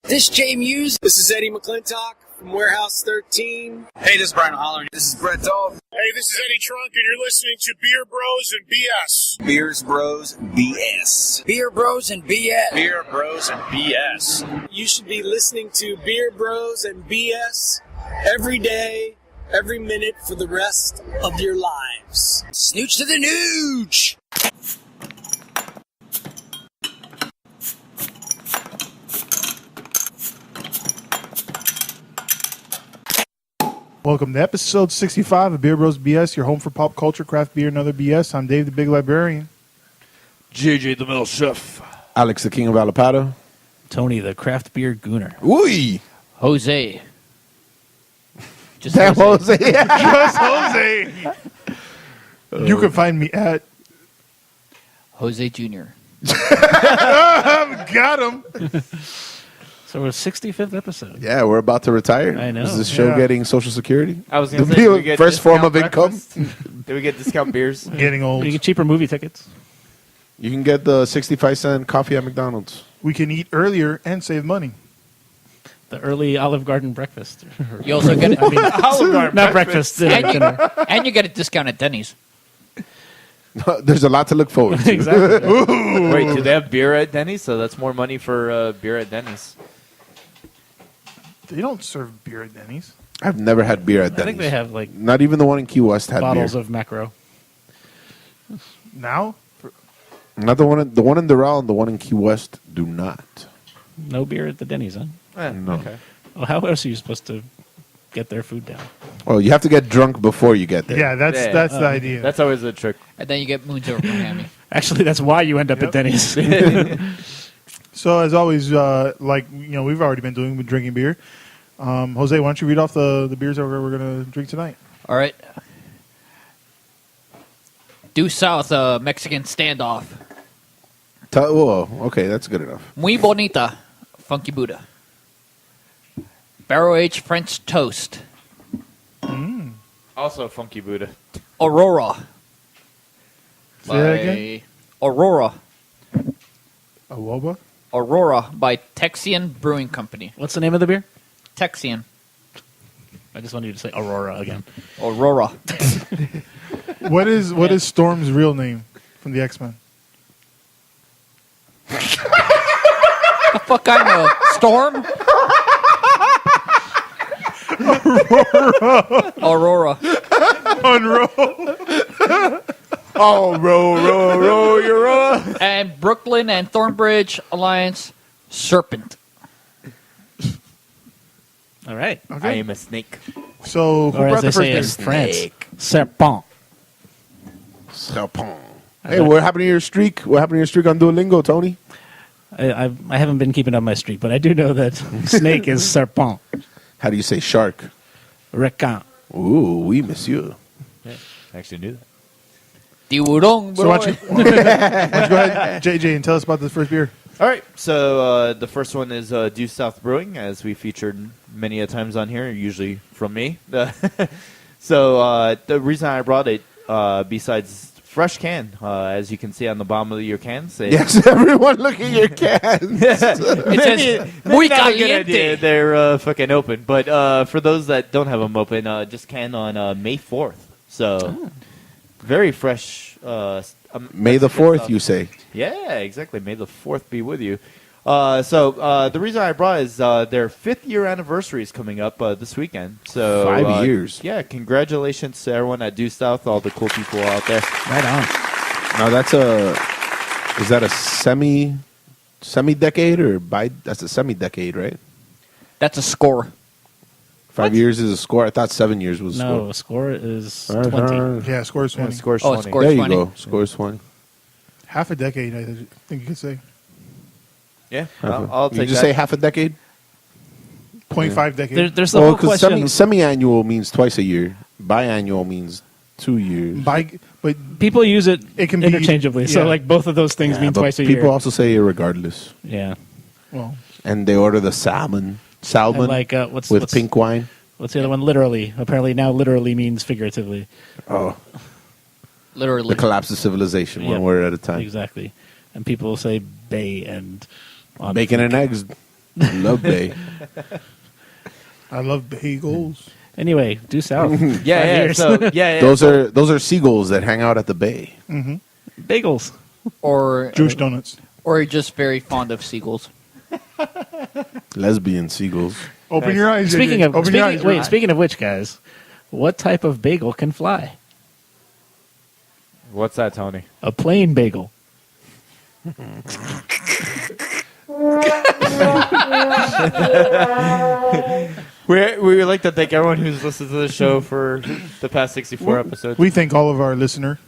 This Jay Muse. This is Eddie McClintock from Warehouse 13. Hey, this is Brian Holler. This is Brett Dolph. Hey, this is Eddie Trunk, and you're listening to Beer Bros and BS. Beers Bros BS. Beer Bros and BS. Beer Bros and BS. You should be listening to Beer Bros and BS every day, every minute for the rest of your lives. Snooch to the nooch. Welcome to episode 65 of Beer Bros BS, your home for pop culture, craft beer, and other BS. I'm Dave, the Big Librarian. JJ, the Middle Chef. Alex, the King of Alapado. Tony, the Craft Beer Gooner. Ooh! Jose. Just Damn, Just Jose. Jose. You can find me at... Jose Jr. Got him. So we're 65th episode. Yeah, we're about to retire. I know. Is this show getting Social Security? I was going to The say, do we get first form of discount income? breakfast? Do we get discount beers? Getting old. You get cheaper movie tickets. You can get the 65-cent coffee at McDonald's. We can eat earlier and save money. The early Olive Garden breakfast. You also get it. I mean, Olive Garden not breakfast. Dinner. And you get a discount at Denny's. There's a lot to look forward to. Exactly. Wait, do they have beer at Denny's? So that's more money for beer at Denny's. They don't serve beer at Denny's. I've never had beer at I Denny's. think they have like Not even the one in Key West had bottles beer. of macro. Now? Not the one in Doral and the one in Key West do not. No beer at the Denny's, huh? No. Okay. Well, how else are you supposed to get their food down? Well, you have to get drunk before you get there. Yeah, that's the idea. That's always a trick. And then you get moons over Miami. Actually, that's why you end up at Denny's. So, as always, we've already been doing with drinking beer. Jose, why don't you read off the beers that we're going to drink tonight? All right. Due South Mexican standoff. Okay, that's good enough. Muy bonita. Funky Buddha. Barrel aged French toast. Also, Funky Buddha. Aurora. Say that again? Aurora. Awoba? Aurora by Texian Brewing Company. What's the name of the beer? Texian. I just wanted you to say Aurora again. Aurora. What is Storm's real name from the X-Men? The fuck I know. Storm? Aurora. Monroe. Oh, row, you're row. And Brooklyn and Thornbridge Alliance Serpent. All right. I am a snake. So, who Or brought as the they first say beer? in France, serpent. Serpent. Hey, what happened to your streak? What happened to your streak on Duolingo, Tony? I haven't been keeping up my streak, but I do know that snake is serpent. How do you say shark? Requin. Ooh, oui, monsieur. Yeah, I actually knew that. Tiburón, So bro. why don't you go ahead, JJ, and tell us about this first beer. All right, so the first one is Due South Brewing, as we featured many a times on here, usually from me. So the reason I brought it, besides fresh can, as you can see on the bottom of your cans. Yes, everyone look at your cans. It says muy Not a good idea. caliente. They're fucking open. But for those that don't have them open, just canned on May 4th. So very fresh. May the 4th, you say? Yeah, exactly. May the 4th be with you. So the reason I brought is their 5th year anniversary is coming up this weekend. So 5 years. Yeah, congratulations to everyone at Due South, all the cool people out there. Right on. Now is that a semi-decade or that's a semi-decade, right? That's a score. 5 years is a score. I thought 7 years was a No, score. score is All right, 20. all right. Yeah, scores 20. Scores Oh, 20. score- There you 20. go. Scores 20. Half a decade, I think you could say. Yeah, I'll You take just that. say half a decade? 0.5 decade. There's the whole because question. semi-annual means twice a year. Biannual means 2 years. But People use it, It can be- interchangeably. So, yeah. like, both of those things Yeah, mean but twice a people year. also say irregardless. Yeah. well, And they order the salmon. And like, with pink wine. What's the other one? Literally. Apparently now literally means figuratively. Oh, Literally. the collapse of civilization, one Yep. word at a time. Exactly. And people say bay and... on Bacon and fleek. eggs. Love Bay. I love bagels. Anyway, due south. 5 Yeah. years. So yeah. Those are seagulls that hang out at the bay. bagels. Or Jewish donuts. or you're just very fond of seagulls. Lesbian seagulls. Open your eyes. Speaking JJ. of Open your eyes. speaking of which, guys, what type of bagel can fly? What's that, Tony? A plain bagel. We would like to thank everyone who's listened to the show for the past 64 episodes. We thank all of our listener.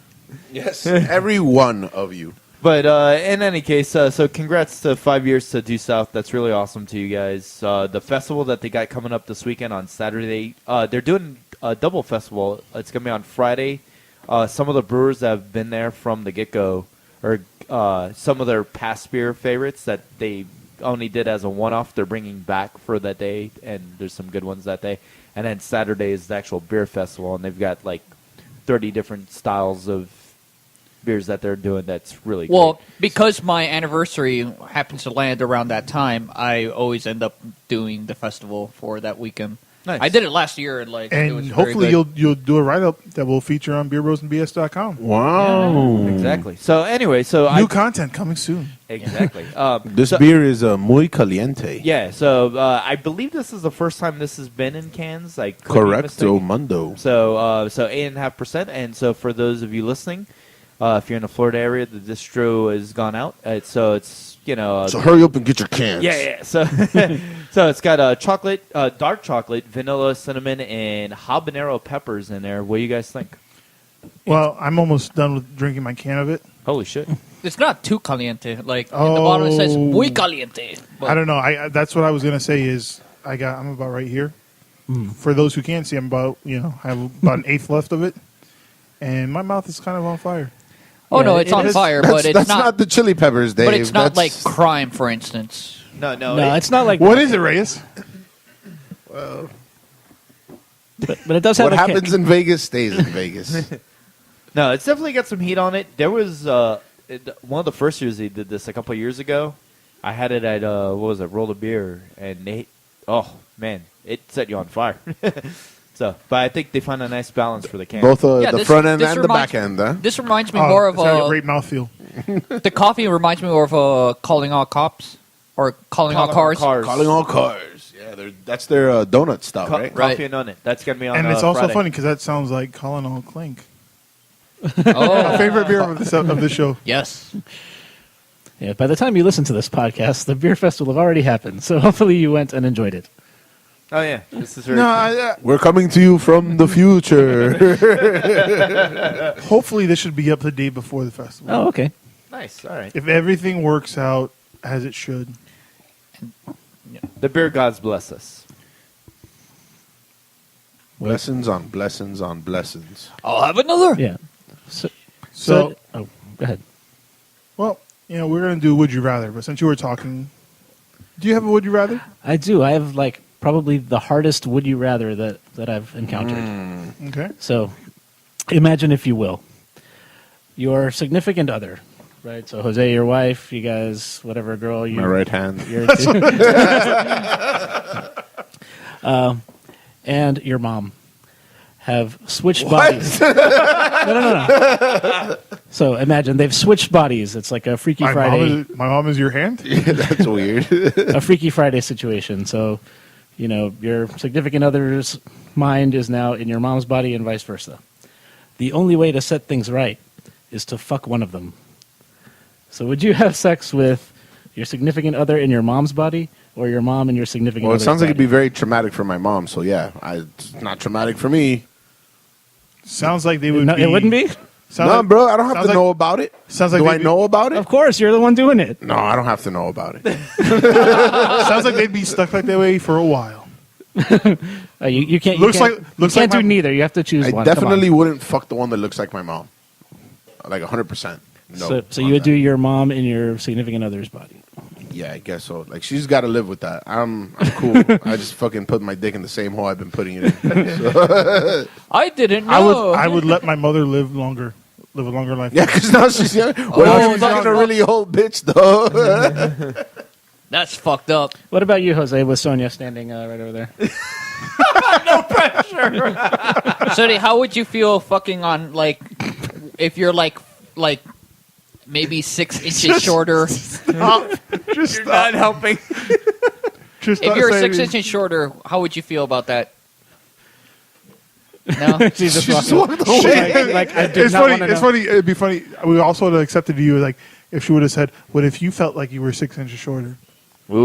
Yes. Every one of you. But in any case, so congrats to 5 years to Due South. That's really awesome to you guys. The festival that they got coming up this weekend on Saturday, they're doing a double festival. It's going to be on Friday. Some of the brewers that have been there from the get-go, or some of their past beer favorites that they only did as a one-off, they're bringing back for that day, and there's some good ones that day. And then Saturday is the actual beer festival, and they've got like 30 different styles of beers that they're doing. That's really Well, great. because my anniversary happens to land around that time, I always end up doing the festival for that weekend. Nice. I did it last year, and it was And very hopefully good. you'll do a write-up that will feature on beerbrosandbs.com. Wow. Exactly. So anyway, New content coming soon. exactly. This beer is muy caliente. Yeah, so I believe this is the first time this has been in cans. I could be Correcto mistaken. mundo. So 8.5%. And so for those of you listening, if you're in the Florida area, the distro has gone out. So hurry up and get your cans. yeah. So so it's got chocolate, dark chocolate, vanilla, cinnamon, and habanero peppers in there. What do you guys think? Well, I'm almost done with drinking my can of it. Holy shit! It's not too caliente. Like at the bottom it says muy caliente. But I don't know. That's what I was gonna say. Is I'm about right here. For those who can't see, I'm about I have about an eighth left of it, and my mouth is kind of on fire. Oh no, Yeah, it's it on is- fire, but it's that's not. the chili peppers, Dave. But it's not like That's- crime, for instance. No, No, it's not like What is it, Reyes? but it does have what a happens kick. in Vegas stays in Vegas. No, it's definitely got some heat on it. There was one of the first years they did this a couple of years ago. I had it at Roll of Beer, and it set you on fire. So, but I think they found a nice balance for the can. Both Yeah, the this- front end this and the reminds- back end, huh? This reminds me more of it's got a great mouthfeel. the coffee reminds me more of Calling All Cops or Calling All Cars. Calling all cars. Yeah, that's their donut style, right? Right. Coffee and on it. That's gonna be on. And it's also Friday. funny because that sounds like Colin All Clink. Oh, My favorite beer of the show. yes. Yeah, by the time you listen to this podcast, the beer festival have already happened. So hopefully you went and enjoyed it. Oh yeah, this is very. No, We're coming to you from the future. hopefully this should be up the day before the festival. Oh, okay. nice. All right. If everything works out as it should. The beer gods bless us. Blessings on blessings on blessings. I'll have another. Yeah. So, Go ahead. well, we're going to do Would You Rather, but since you were talking, do you have a Would You Rather? I do. I have probably the hardest would you rather that I've encountered. Okay. So imagine, if you will, your significant other, right? So Jose, your wife, you guys, whatever girl you My right hand. you're and your mom have switched bodies. No. So imagine they've switched bodies. It's like a Freaky Friday. My mom is your hand? Yeah, that's weird. A Freaky Friday situation. So, your significant other's mind is now in your mom's body and vice versa. The only way to set things right is to fuck one of them. So would you have sex with your significant other in your mom's body or your mom in your significant Well, it other's sounds like it'd body? be very traumatic for my mom, so yeah, it's not traumatic for me. Sounds like they would No, be. it wouldn't be? Sounds No, like, bro, I don't have sounds to like- know about it. Sounds like Do I they'd be- know about it? Of course, you're the one doing it. No, I don't have to know about it. Sounds like they'd be stuck like that way for a while. You can't. Looks you can't, like- you looks can't like do my- neither. You have to choose I one. Come on. definitely wouldn't fuck the one that looks like my mom. Like 100%. No. So you would do your mom in your significant other's body. Yeah, I guess so. Like, she's got to live with that. I'm cool. I just fucking put my dick in the same hole I've been putting it in. So, I didn't know. I would let my mother live a longer life. yeah, because now she's young. What if she's fucking a really old bitch, though? That's fucked up. What about you, Jose, with Sonia standing right over there? Sonny, how would you feel fucking on, like, if you're, like maybe 6 inches shorter? Just You're stop. not helping. Just If stop you're saying 6 it. inches shorter, how would you feel about that? No? She just Just walked walked away. like I did It's not funny. want to know. It's funny. It'd be funny. We also would have accepted you like if she would have said, "What if you felt like you were 6 inches shorter?" Wow.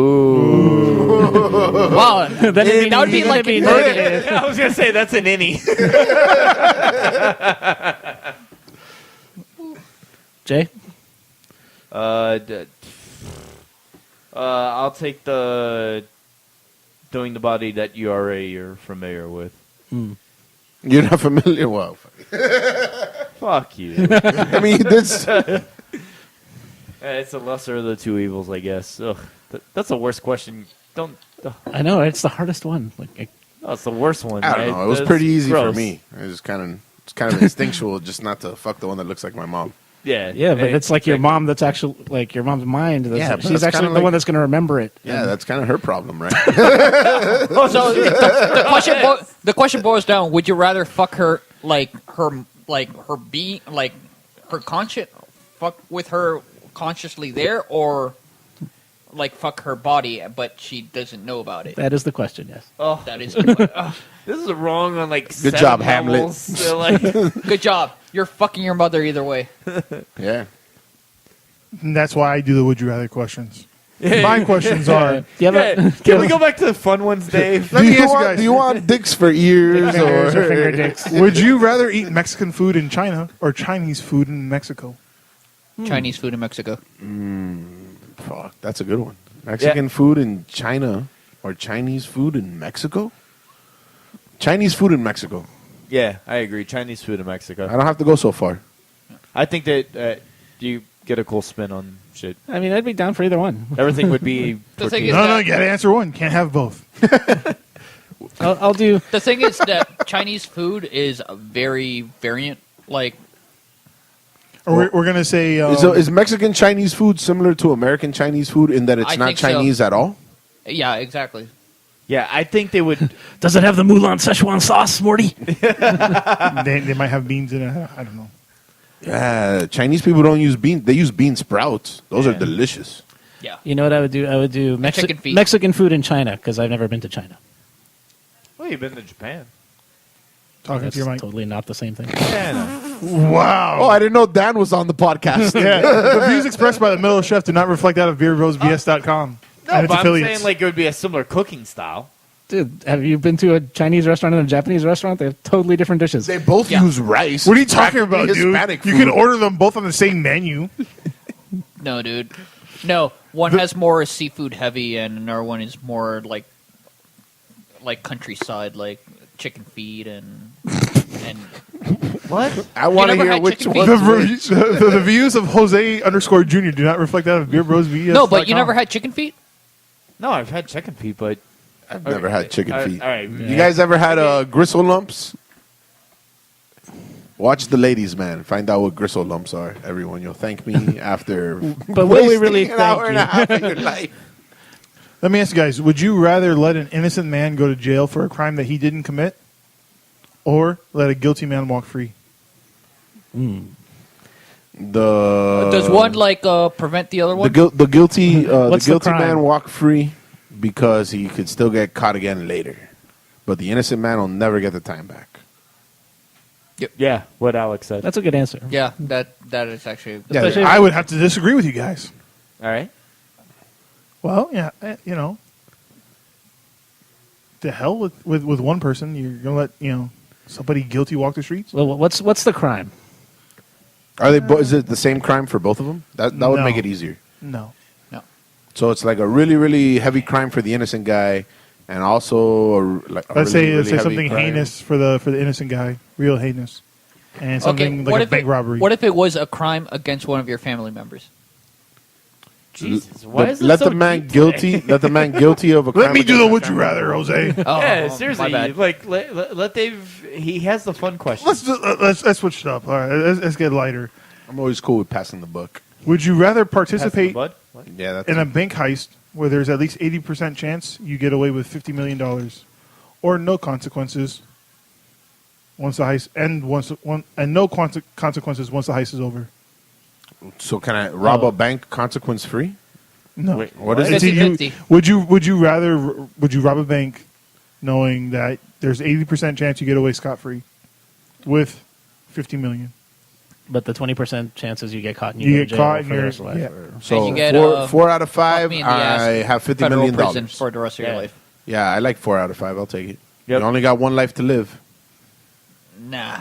Then That would be like it'd be negative. I was gonna say that's an innie. Jay? I'll take the doing the body that you're familiar with. You're not familiar. Well, Fuck you. I mean, this. It's the lesser of the two evils, I guess. Ugh, that's the worst question. Don't. I know, it's the hardest one. Like, That's the worst one. I don't know. It was That's pretty easy gross. for me. It's kind of instinctual, just not to fuck the one that looks like my mom. Yeah, yeah, but it's like your mom that's actually, like your mom's mind. That's, Yeah, but she's that's actually kinda the like- one that's going to remember it. Yeah, that's kind of her problem, right? So the question boils down: would you rather fuck her her conscious, fuck with her consciously there, or like fuck her body, but she doesn't know about it? That is the question, yes. Oh, That is this is wrong on like Good 7 job, levels. So, like, good job. You're fucking your mother either way. Yeah. And that's why I do the would you rather questions. My questions are: Yeah, yeah, can we go back to the fun ones, Dave? Do you want dicks for ears Fingers or or finger dicks. would you rather eat Mexican food in China or Chinese food in Mexico? Chinese food in Mexico. Fuck, that's a good one. Mexican food in China or Chinese food in Mexico? Chinese food in Mexico. Yeah, I agree. Chinese food in Mexico. I don't have to go so far. I think that you get a cool spin on shit. I mean, I'd be down for either one. Everything would be. The thing tortilla. is No, that- you got to answer one. Can't have both. I'll do. The thing is that Chinese food is a very variant. Like, Or we're gonna say Is Mexican Chinese food similar to American Chinese food in that it's I not think so. Chinese at all? yeah, exactly. Yeah, I think they would. Does it have the Mulan Szechuan sauce, Morty? they might have beans in it. I don't know. Yeah, Chinese people don't use beans. They use bean sprouts. Those are Yeah. delicious. Yeah. You know what I would do? I would do chicken feet. Mexican food in China because I've never been to China. Well, you've been to Japan. Talking That's to your mic. totally not the same thing. Yeah, Wow. Oh, I didn't know Dan was on the podcast. Yeah, the views expressed by the Middle Chef do not reflect that of beerbrosbs.com and its but I'm affiliates. saying like it would be a similar cooking style. Dude, have you been to a Chinese restaurant and a Japanese restaurant? They have totally different dishes. They both Yeah. use rice. What are you talking about, Practically dude? Hispanic You food. can order them both on the same menu. No, dude. No, one has more seafood heavy, and another one is more like countryside, like chicken feet and What? I want to never hear had which chicken one. feet? The views of Jose_Jr. do not reflect that of beerbrosbs. no, but you never had chicken feet. No, I've had chicken feet, but I've never had chicken feet. All right, You guys ever had gristle lumps? Watch the ladies, man. Find out what gristle lumps are. Everyone, you'll thank me after. But will we really wasting an thank hour and you? a half of your life? Let me ask you guys: would you rather let an innocent man go to jail for a crime that he didn't commit, or let a guilty man walk free? Does one prevent the other one? The guilty What's the guilty crime? man walk free because he could still get caught again later, but the innocent man will never get the time back. yeah, what Alex said. That's a good answer. Yeah, that is actually. Yeah, Especially- I would have to disagree with you guys. All right. Well, yeah, the hell with one person. You're gonna let somebody guilty walk the streets? Well, what's the crime? Are they? Is it the same crime for both of them? That would No. make it easier. No. So it's like a really, really heavy crime for the innocent guy, and also Let's say something heinous for the innocent guy, real heinous, and something like a bank robbery. What if it was a crime against one of your family members? Jesus, why is it let so the man deep guilty. Let the man guilty of a crime. Let me do against the my would you family. rather, Jose. Oh, Yeah, my seriously. bad. Like let Dave. He has the fun question. Let's switch it up. All right, let's get lighter. I'm always cool with passing the buck. Would you rather Pass the participate bud? What? Yeah, that's in a bank heist where there's at least 80% chance you get away with $50 million, or no consequences once the heist consequences once the heist is over. So can I rob a bank consequence free? No. Wait, what is it? See, 50-50. would you rob a bank knowing that there's 80% chance you get away scot free with $50 million? But the 20% chances you get caught and You you go get to jail caught and for the you're- rest of life. yeah. So And you get, four out of fuck 5, me in the ass, I have $50 federal million. prison for the rest of your Yeah. life. Yeah, I like 4 out of 5. I'll take it. Yep. You only got one life to live. Nah.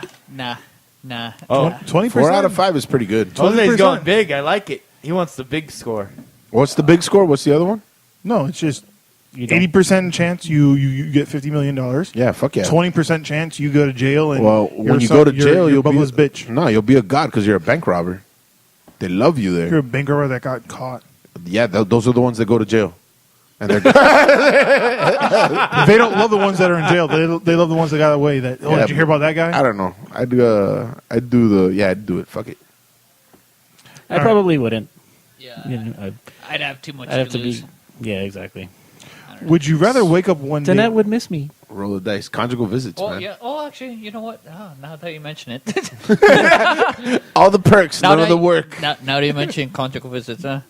Oh, 20%? 4 out of 5 is pretty good. Jose's 20%. going big. I like it. He wants the big score. What's the big score? What's the other one? No, it's just You don't- 80% chance you get $50 million. Yeah, fuck yeah. 20% chance you go to jail. And Well, you're when you go to jail, you're you'll be Bubba's bitch. No, you'll be a god because you're a bank robber. They love you there. You're a bank robber that got caught. Yeah, those are the ones that go to jail. And they're They don't love the ones that are in jail. They love the ones that got away. That Yeah, did you hear about that guy? I don't know. I'd do it. Fuck it. I probably wouldn't. Yeah. You know, I'd have too much I'd have to to lose. be. Yeah, exactly. Would you rather wake up one day? Danette would miss me. Roll the dice. Conjugal visits, Oh, man. yeah. Oh, actually, you know what? Oh, now that you mention it. All the perks, Now none that of the you- work. Now that you mention conjugal visits, I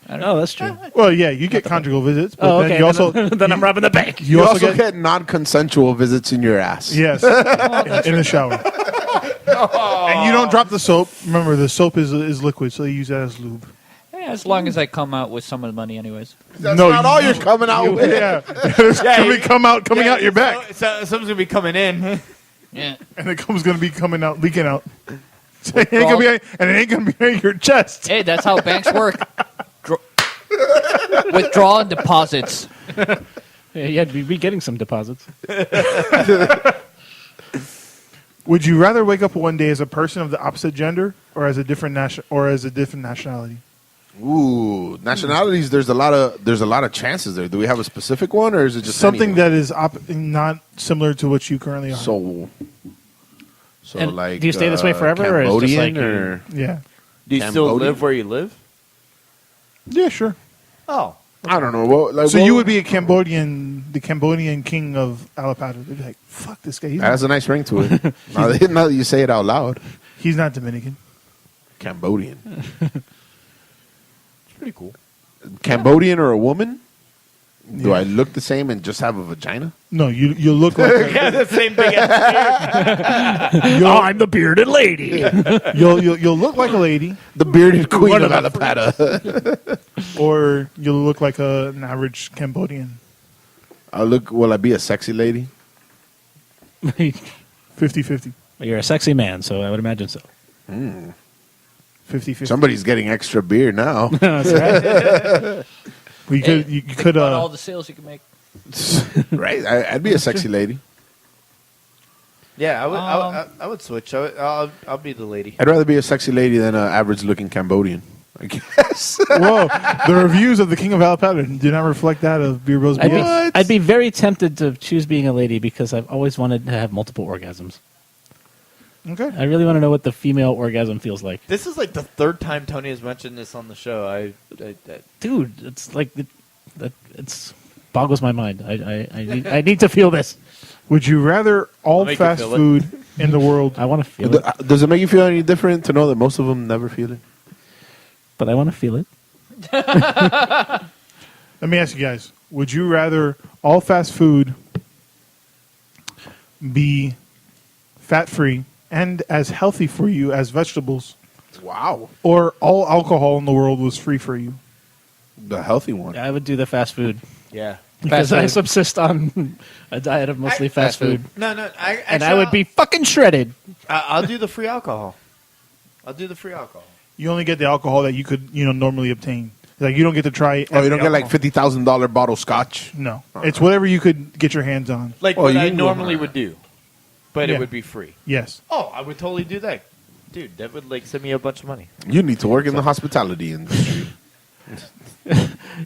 don't Oh, that's true. Well, yeah, you get conjugal visits, but Oh, then okay. you also then I'm robbing the bank. You also get non-consensual visits in your ass. yes in the shower, and you don't drop the soap. Remember, the soap is liquid, so you use that as lube. Yeah, as long as I come out with some of the money, anyways. That's not all you're coming out with. Yeah, it's coming out your back, So, something's gonna be coming in. Yeah. and it comes going to be coming out, leaking out. So it ain't gonna be, and it ain't going to be in your chest. Hey, that's how banks work. Withdraw and deposits. Yeah, we'd be getting some deposits. Would you rather wake up one day as a person of the opposite gender, or as a different nationality? Ooh, nationalities. There's a lot of chances there. Do we have a specific one, or is it just Something anyone? that is not similar to what you currently are. So And like, do you stay this way forever, or is it just Cambodian, like or Yeah, Do you still Cambodia? live where you live? yeah, sure. Oh, I don't know. Well, like, So well, you would be the Cambodian king of Alapata. They'd be like, "Fuck this guy. That has a nice ring to it. now that you say it out loud, He's not Dominican." Cambodian, it's pretty cool. Cambodian or a woman? Do Yeah. I look the same and just have a vagina? No, you look like Yeah, the same thing. I'm the bearded lady. you'll look like a lady, The bearded queen of Alapata. or you'll look like an average Cambodian. Will I be a sexy lady? 50-50. You're a sexy man, so I would imagine so. 50-50. Somebody's getting extra beer now. That's right. You could you Think could about all the sales you can make. Right? I'd be a sexy lady. Yeah, I would switch. I'll be the lady. I'd rather be a sexy lady than an average-looking Cambodian, I guess. Whoa, the reviews of the King of Alapata do not reflect that of Beer Bros. BS. I'd be very tempted to choose being a lady because I've always wanted to have multiple orgasms. Okay. I really want to know what the female orgasm feels like. This is like the third time Tony has mentioned this on the show. Dude, it's like it's boggles my mind. I need to feel this. Would you rather all I'll make you fast feel it. food in the world? I want to feel it, Does it make you feel any different to know that most of them never feel it? but I want to feel it. Let me ask you guys: would you rather all fast food be fat-free and as healthy for you as vegetables, Wow. or all alcohol in the world was free for you? The healthy one. I would do the fast food Yeah. because I food. subsist on a diet of mostly fast food, No. and I would be fucking shredded. I'll do the free alcohol. You only get the alcohol that you could normally obtain. Like you don't get to try. Oh, you don't every get like alcohol. $50,000 bottle scotch? No, it's whatever you could get your hands on. Like Oh, what you I can go normally higher. would do, but Yeah. it would be free. Yes. Oh, I would totally do that, dude. That would like send me a bunch of money. You need to work in the hospitality industry.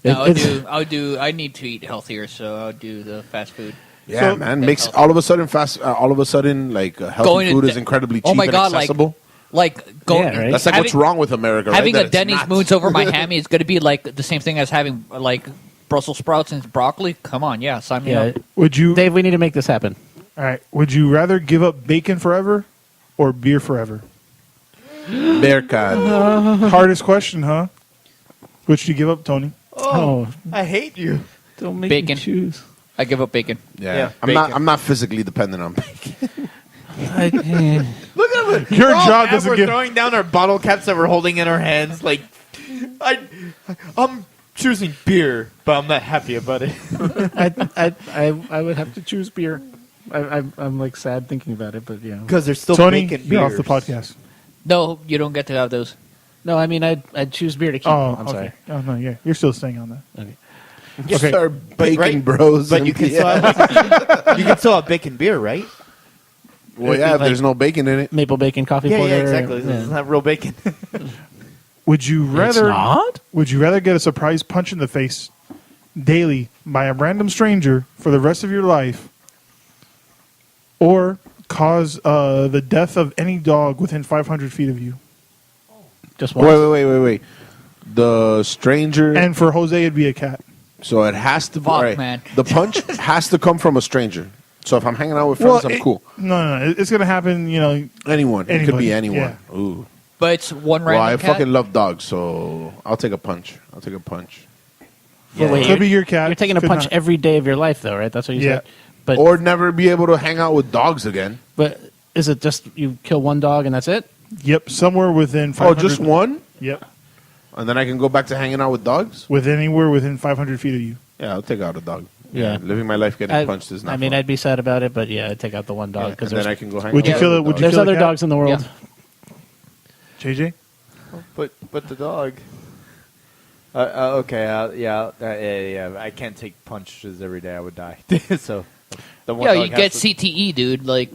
No, I need to eat healthier, so I'll do the fast food. Yeah, So- man. Makes all of a sudden healthy Going to food de- is incredibly cheap Oh my and God, accessible. Like going. Yeah, right? That's like what's having- wrong with America, right? Having That a it's Denny's not. Moons over my hammy is going to be like the same thing as having like Brussels sprouts and broccoli. Come on, yeah, sign me Yeah, up. Would you? Dave, we need to make this happen. All right. Would you rather give up bacon forever or beer forever? Bear can. Hardest question, huh? Which do you give up, Tony? Oh, I hate you. don't make Bacon. me choose. I give up bacon. Yeah, I'm not physically dependent on bacon. Look at him. Your We're all job mad doesn't we're give. throwing down our bottle caps that we're holding in our hands. Like, I'm choosing beer, but I'm not happy about it. I would have to choose beer. I'm like sad thinking about it, but yeah. Because there's still Tony, bacon you're off beers. the podcast. No, you don't get to have those. No, I mean I'd choose beer to keep. Oh, I'm okay. sorry. Oh no, yeah, you're still staying on that. Okay. Yes, Okay. sir, bacon right? bros. But and you can BS. still have you can still have bacon beer, right? Well, yeah, if there's no bacon in it. Maple bacon coffee Yeah, porter. yeah, exactly. This is not real bacon. Would you It's rather? not? Would you rather get a surprise punch in the face daily by a random stranger for the rest of your life, or cause the death of any dog within 500 feet of you? Just once. Wait. The stranger. And for Jose, it'd be a cat. So it has to be. Fuck, all right, man. The punch has to come from a stranger. So if I'm hanging out with friends, I'm cool. No, it's gonna happen. You know, Anyone. It could be anyone. yeah. Ooh. But it's one Well, random I cat. fucking love dogs, so I'll take a punch. But Yeah. Could be your cat. You're taking a could punch not. every day of your life, though, right? That's what you Yeah. said. But Or never be able to hang out with dogs again. but is it just you kill one dog and that's it? Yep, somewhere within Oh, 500. just one? Yep, And then I can go back to hanging out with dogs? anywhere within 500 feet of you. Yeah, I'll take out a dog. Yeah. Living my life getting punched is not fun. I'd be sad about it, but yeah, I'd take out the one dog and because then I can go hang Would out you with kill it? the Would dog. you there's kill a other cat? dogs in the world. JJ? But the dog. Okay. Yeah. I can't take punches every day. I would die. So. The one Yeah, dog you has get to- CTE, dude. Like,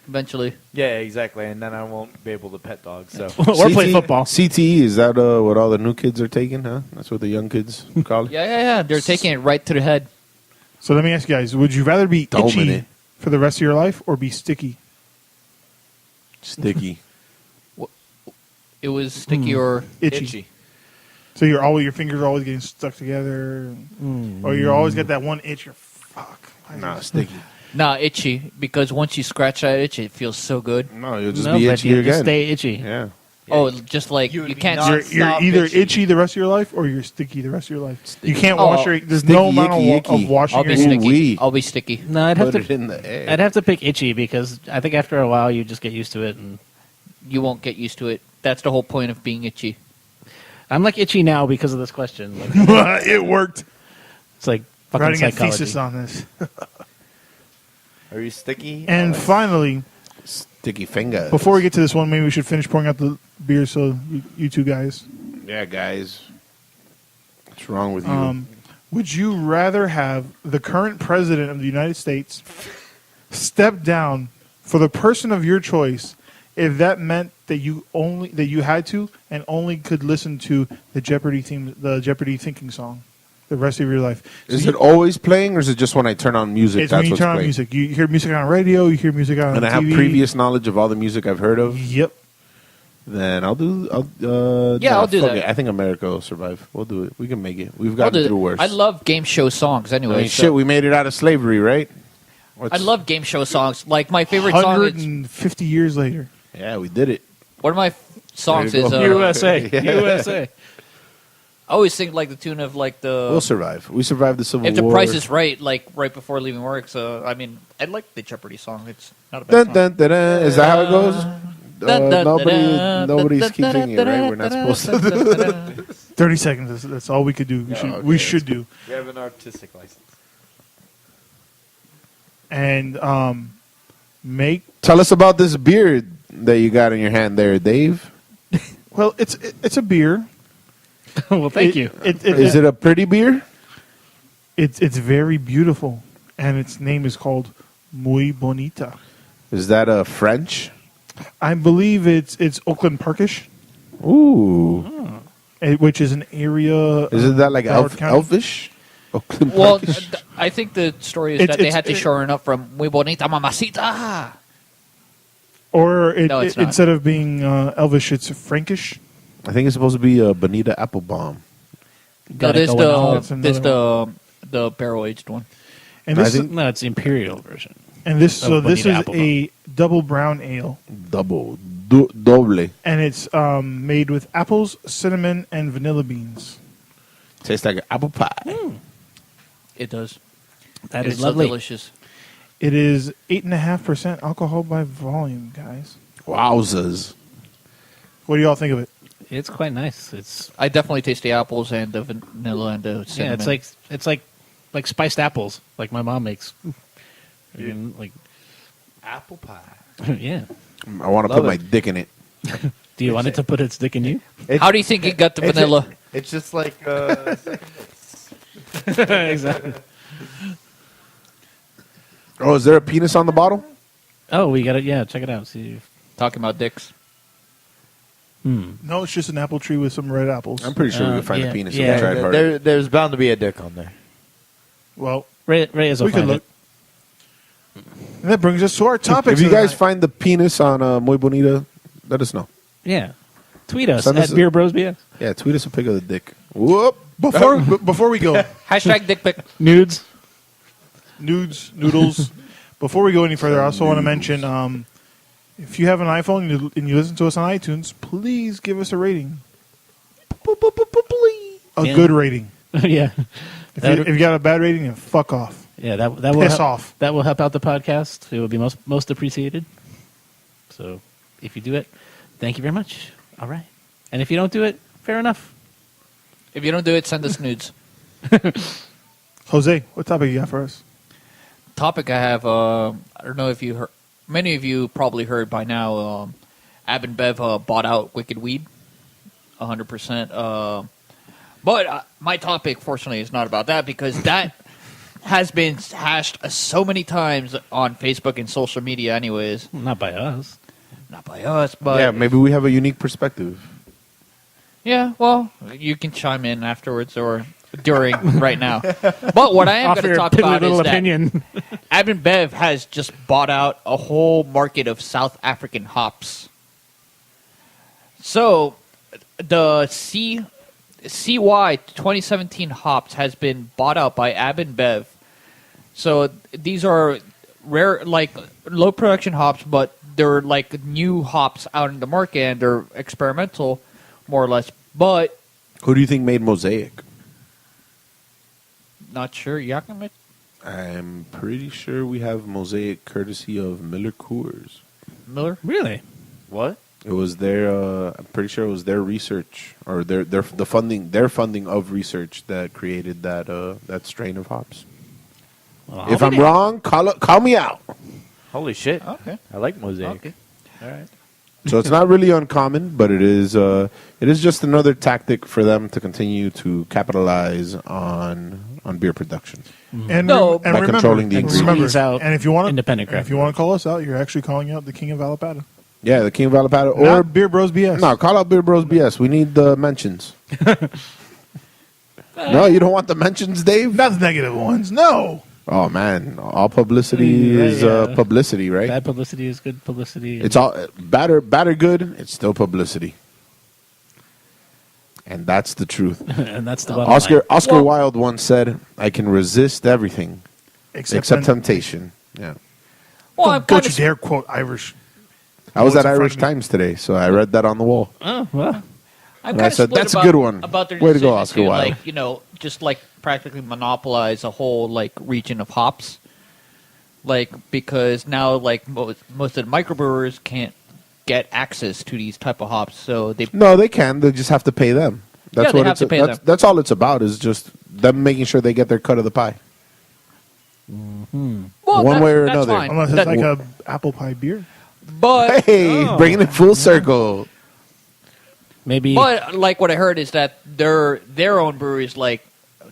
eventually. Yeah, exactly. And then I won't be able to pet dogs. So. Or play football. CTE, is that what all the new kids are taking, huh? That's what the young kids call it? Yeah. They're taking it right to the head. So let me ask you guys: would you rather be itchy Dominant. for the rest of your life or be sticky? Sticky. It was sticky or Itchy. So your fingers are always getting stuck together, or you're always got that one itch. You're fuck. Nah, sticky. Nah, itchy. Because once you scratch that itch, it feels so good. No, you'll just No, be but itchy you again. just stay itchy. Yeah. Oh, just like You would you be can't. non- You're Stop either itchy. itchy the rest of your life or you're sticky the rest of your life. You can't Oh, wash your. There's sticky, no amount icky, of icky. washing I'll be your Ooh, sticky. wee. I'll be sticky. No, I'd have Put it to. in the air. I'd have to pick itchy because I think after a while you just get used to it, and You won't get used to it. That's the whole point of being itchy. I'm like itchy now because of this question. Like, It worked. it's like fucking Writing a psychology. thesis on this. Are you sticky? And finally, Sticky fingers. before we get to this one, maybe we should finish pouring out the beer. So you two guys, Yeah, guys. What's wrong with you? would you rather have the current president of the United States step down for the person of your choice, if that meant that you had to and only could listen to the Jeopardy theme, the Jeopardy thinking song, the rest of your life? Is it always playing, or is it just when I turn on music? It's That's when you what's turn on playing? music. You hear music on radio. You hear music on And I have TV. previous knowledge of all the music I've heard of. Yep. Then I'll do. I'll do fuck that. it. I think America will survive. We'll do it. We can make it. We've I'll gotten do through that. worse. I love game show songs anyway. I mean, so- shit. We made it out of slavery, right? I love game show songs. Like my favorite song is 150 years later. Yeah, we did it. one of my songs There you is go. USA, Yeah. USA. I always sing like the tune of like the We'll survive. We survived the Civil if the War. price is right, like right before leaving work. So I mean, I like the Jeopardy song. It's not a bad Dun, song. dun, dun, dun. Is that how it goes? Dun, dun, dun, Nobody's dun, keep dun, singing it, dun, right? We're not dun, supposed to. dun, dun, dun, dun. 30 seconds. That's all we could do. We should do. We have an artistic license. And make Tell us about this beard that you got in your hand there, Dave. well. It's a beer. Well, thank you. Is it a pretty beer? It's very beautiful, and its name is called Muy Bonita. Is that a French? I believe it's Oakland Parkish, Ooh. which is an area. Isn't that like Broward County. elfish? Oakland Well, Parkish? I think the story is It's- that they it's- had to shorten up from "Muy bonita mamacita." Or No, it's not. instead of being Elvish, it's Frankish. I think it's supposed to be a Bonita Applebaum. Got this it going on. That's this another the barrel aged one. And I this, think- No, it's the imperial version. and this, so of this Bonita is Applebum. a double brown ale, Doble. and it's made with apples, cinnamon, and vanilla beans. Tastes like apple pie. It does. That It's is so lovely. delicious. It is 8.5% alcohol by volume, guys. Wowzers. What do y'all think of it? It's quite nice. It's I definitely taste the apples and the vanilla and the cinnamon. yeah. It's like spiced apples, like my mom makes. And, like Apple pie. yeah. I want to Love put my it. dick in it. Do you want it to put its dick in you? How do you think it got the vanilla? It's just like Exactly. Oh, is there a penis on the bottle? Oh, we got it. Yeah, check it out. See. Talking about dicks. No, it's just an apple tree with some red apples. I'm pretty sure we could find yeah, a penis yeah. if we tried harder. there's bound to be a dick on there. Well, Ray is we could look. And that brings us to our topic. If you guys find the penis on Muy Bonita, let us know. Yeah. Tweet us Send at us a- Beer Bros BS. Yeah, tweet us a pic of the dick. Whoop. before we go, Hashtag dick pic. Nudes. nudes, noodles. Before we go any further, I also want to mention if you have an iPhone and you listen to us on iTunes, please give us a rating. A Yeah. good rating. Yeah. If you got a bad rating, then fuck off. Yeah, that will Piss help, off. That will help out the podcast. It will be most appreciated. So, if you do it, thank you very much. All right. And if you don't do it, fair enough. If you don't do it, send us nudes. Jose, what topic you got for us? Topic I have. I don't know if you heard. Many of you probably heard by now. InBev bought out Wicked Weed, 100%. But my topic, fortunately, is not about that because that has been hashed so many times on Facebook and social media. Anyways, Not by us. not by us, but Yeah, maybe we have a unique perspective. Yeah, well, you can chime in afterwards or during right now. But what I am going to talk about is that opinion. InBev has just bought out a whole market of South African hops. So the CY 2017 hops has been bought out by InBev. So these are rare, like low production hops, but they're like new hops out in the market and they're experimental, more or less. But Who do you think made Mosaic? not sure. Yakimit? I'm pretty sure we have Mosaic courtesy of Miller Coors. Miller? Really? What? It was their. I'm pretty sure it was their research or their funding of research that created that strain of hops. Well, If I'm wrong, call me out. Holy shit. Okay. I like Mosaic. Okay. All right. So it's not really uncommon, but it is just another tactic for them to continue to capitalize on beer production. And, No, and by remember, controlling the and ingredients. remember, Squeeze out and if you want independent to, if craft you want to call us out, you're actually calling out the King of Alapata. Yeah, the King of Alapata or Not Beer Bros BS. no, call out Beer Bros BS. We need the mentions. No, you don't want the mentions, Dave? Not the negative ones. No. Oh man, all publicity is yeah. publicity, right? Bad publicity is good publicity. It's all bad or good. It's still publicity, and that's the truth. and that's the bottom line. Oscar Wilde once said, "I can resist everything except temptation." Yeah, Well, I'm Don't kind you of dare quote Irish. I was What's at in front Irish of me? Times today, so I read that on the wall. Oh, well. I'm And I kind of said, split "That's a about, good one. About their Way to go, decision Oscar Wilde." Like, you know, just like practically monopolize a whole like region of hops. Like because now like most of the microbrewers can't get access to these type of hops, so they No, they can. They just have to pay them. That's Yeah, they what have it's. to pay That's, them. that's all it's about. Is just them making sure they get their cut of the pie. well, one that's- way or that's another. fine. Unless it's That- like a apple pie beer. but Hey, bringing it full circle. Maybe. but like what I heard is that their own breweries like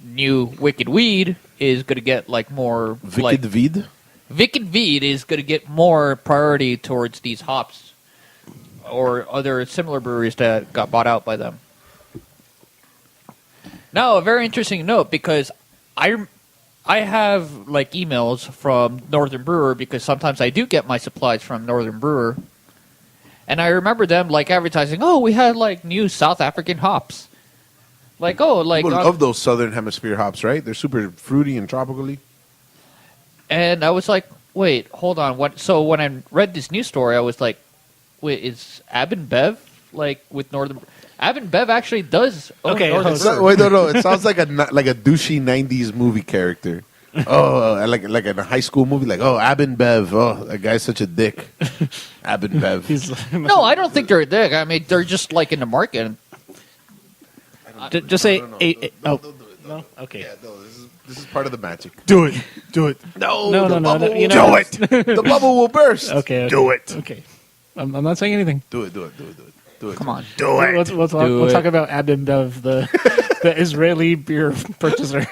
new Wicked Weed is going to get like more like Wicked Weed. Wicked Weed is going to get more priority towards these hops or other similar breweries that got bought out by them. Now, a very interesting note because I have like emails from Northern Brewer because sometimes I do get my supplies from Northern Brewer, and I remember them like advertising, "Oh, we had like new South African hops," Of those southern hemisphere hops, right? They're super fruity and tropically. And I was like, wait, hold on. What? So when I read this news story, I was like, wait, is InBev like with Northern? InBev actually does. Okay, Northern Wait, no. It sounds like a douchey '90s movie character. Oh, like in a high school movie, like InBev. Oh, that guy's such a dick. InBev. No, I don't think they're a dick. I mean, they're just like in the market. Just say No, no. Okay. Yeah, no, this is part of the magic. Do it. No, No. You do know, it. The bubble will burst. Okay. Do it. Okay. I'm not saying anything. Do it. Come on. Do it. We'll talk about InBev, the Israeli beer purchaser.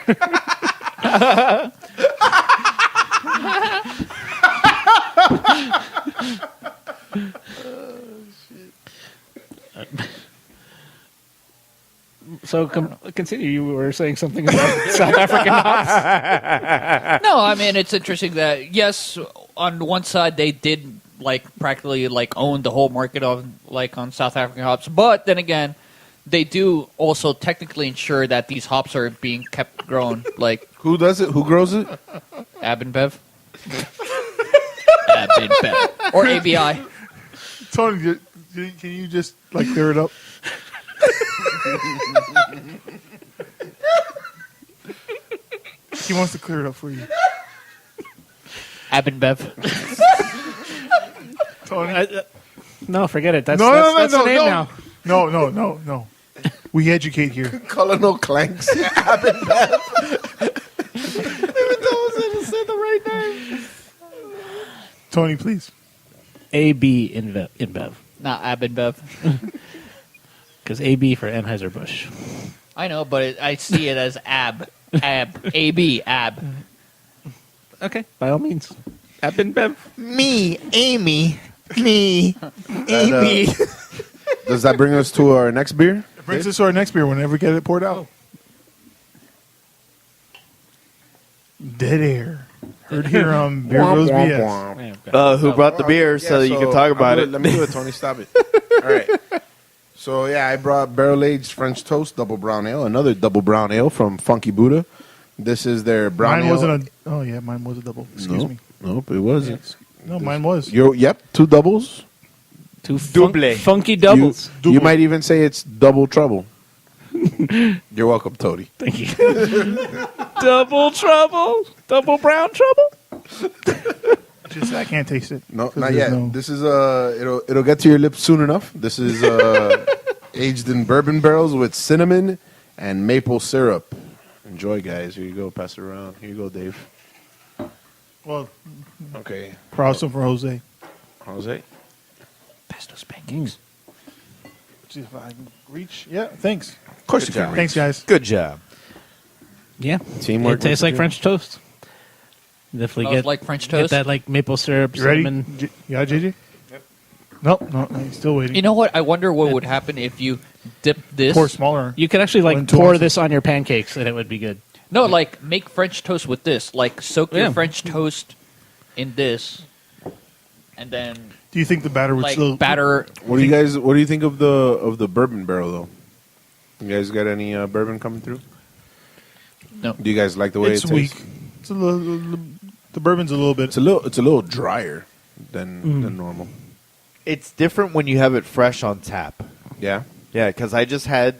So continue. You were saying something about South African hops. No, I mean it's interesting that yes, on one side they did practically own the whole market on South African hops, but then again, they do also technically ensure that these hops are being kept grown. Who does it? Who grows it? InBev, InBev, or ABI. Tony, can you just clear it up? He wants to clear it up for you. InBev. Tony. No, forget it. That's No, the name now. No. We educate here. Colonel Clanks. Tony, please. AB InBev. Not InBev. Because AB for Anheuser-Busch. I know, but I see it as AB. Okay, by all means. InBev. Me, Amy, me, Amy. Does that bring us to our next beer? It brings us to our next beer whenever we get it poured out. Dead air. Heard here on Beer Bros BS. Who brought the beer so that you can talk about it? Let me do it, Tony. Stop it. All right. So, I brought barrel-aged French toast double brown ale, another double brown ale from Funky Buddha. This is their brown ale. Mine was a double. Excuse me. Nope, it wasn't. No, mine was. Yep, 2 doubles. Two Double. funky doubles. You might even say it's double trouble. You're welcome, Tony. Thank you. Double trouble. Double brown trouble. Just I can't taste it. No, 'Cause not there's yet. no- This is it'll get to your lips soon enough. This is aged in bourbon barrels with cinnamon and maple syrup. Enjoy, guys. Here you go. Pass it around. Here you go, Dave. Well, Okay, also for Jose. Jose. Pass those pancakes. See if I can reach. Yeah, thanks. Of course Good you can. job. Thanks, guys. Good job. Yeah. Teamwork It tastes makes the like dream. French toast. Definitely Smells get like French get toast. that maple syrup, You ready? cinnamon. Yeah, JJ? Yep. Nope, no, he's still waiting. You know what? I wonder what would happen if you dip this. Pour smaller. You could actually One, two pour ounces. this on your pancakes and it would be good. No, make French toast with this. Soak your Yeah. French toast in this, and then Do you think the batter would still batter. What do you think of the bourbon barrel though? You guys got any bourbon coming through? No. Do you guys like the way It's it weak. tastes? It's a little, the bourbon's a little bit. It's a little drier than normal. It's different when you have it fresh on tap. Yeah. Yeah, because I just had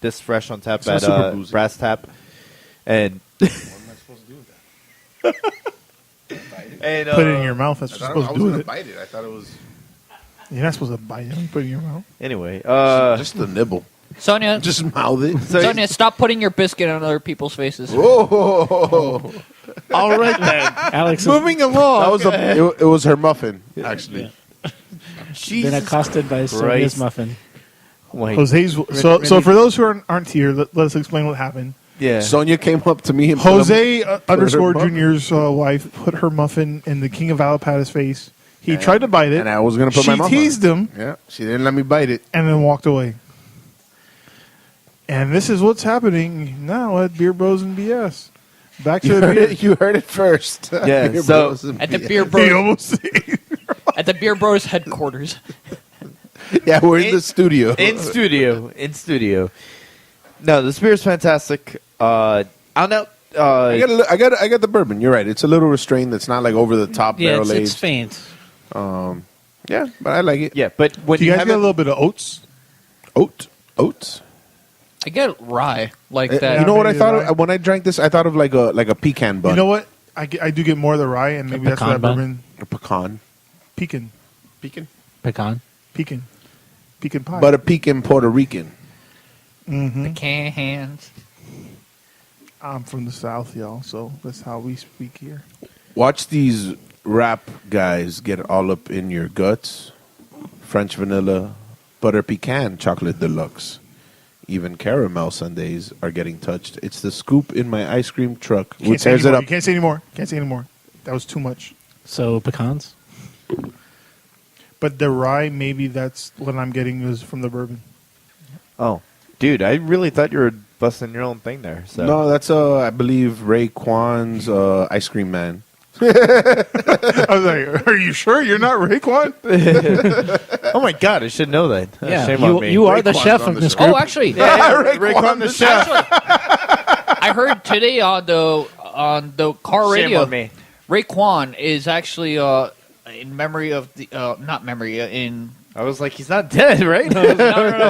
this fresh on tap It's not at super boozy. Brass Tap, and What am I supposed to do with that? and Put it in your mouth. That's what you're supposed to do with it. bite it. I thought it was You're not supposed to bite it. You put it in your mouth. Anyway, just the nibble. Sonia, Just mouth it. Sonia, stop putting your biscuit on other people's faces. Whoa! All right then, Alex. moving along. That was it was her muffin actually. Been accosted by Sonia's muffin. Wait, Jose's. So for those who aren't here, let us explain what happened. yeah. Sonia came up to me and put Jose underscore muffin. Junior's wife put her muffin in the King of Alapata's face. He tried to bite it. and I was gonna put She my mouth on teased him it. Yeah, she didn't let me bite it. and then walked away. And this is what's happening now at Beer Bros and BS. Back to You the heard beer. it. You heard it first. Yeah, Beer so- Bros and At the BS. Beer He Bros, almost at the Beer Bros headquarters. Yeah, we're in the studio. in studio. No, this beer is fantastic. I don't know. I got the bourbon. You're right. It's a little restrained. It's not like over the top Yeah, barrel it's aged. faint. Yeah, but I like it. Yeah, but when Do you guys have get a it- little bit of oats? Oats. I get rye like that. You know what I maybe thought the rye. of when I drank this? I thought of like a pecan bun. You know what? I do get more of the rye, and maybe that's why that pecan bun? bourbon A pecan. pecan Pecan. pecan pie. But a pecan Puerto Rican. The cans. I'm from the South, y'all, so that's how we speak here. Watch these rap guys get all up in your guts. French vanilla, butter pecan, chocolate deluxe. Even caramel sundaes are getting touched. It's the scoop in my ice cream truck. Who Can't say tears it anymore. up? You can't say anymore. Can't say anymore. That was too much. So pecans. But the rye, maybe that's what I'm getting is from the bourbon. Oh, dude, I really thought you were busting your own thing there. So No, that's I believe Raekwon's ice cream man. I was like, are you sure you're not Raekwon? Oh my god, I should know that. Yeah, Shame on me. you are the Raekwon's chef on of the this show. group. Oh, actually, Raekwon the chef. I heard today on the car Shame radio. on me. Raekwon is actually in memory of the not memory in I was like, he's not dead, right? no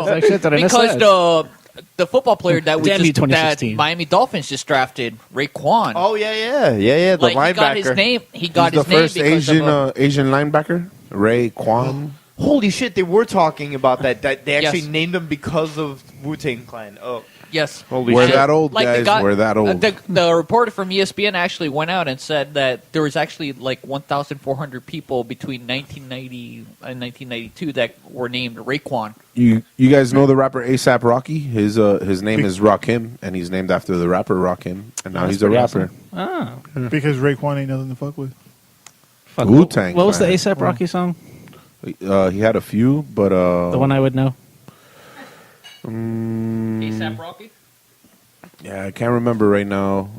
Like, shit that I missed because that. the football player that Damn you, that 2016. Miami Dolphins just drafted, Raekwon. Oh yeah. The like linebacker. he got his name. He got He's his the name first because Asian of Asian linebacker, Raekwon. Holy shit, they were talking about that. That they actually Yes. named him because of Wu-Tang Clan. Oh, yes. holy We're shit. that old, Like the guys. guy- We're that old. The reporter from ESPN actually went out and said that there was actually like 1,400 people between 1990 and 1992 that were named Raekwon. You guys know the rapper ASAP Rocky? His name is Rakim, and he's named after the rapper Rakim, and now That's he's a pretty rapper. Oh, Because Raekwon ain't nothing to fuck with. fuck. Wu-Tang What was the Clan. ASAP Rocky song? He had a few, but The one I would know. ASAP Rocky. yeah, I can't remember right now.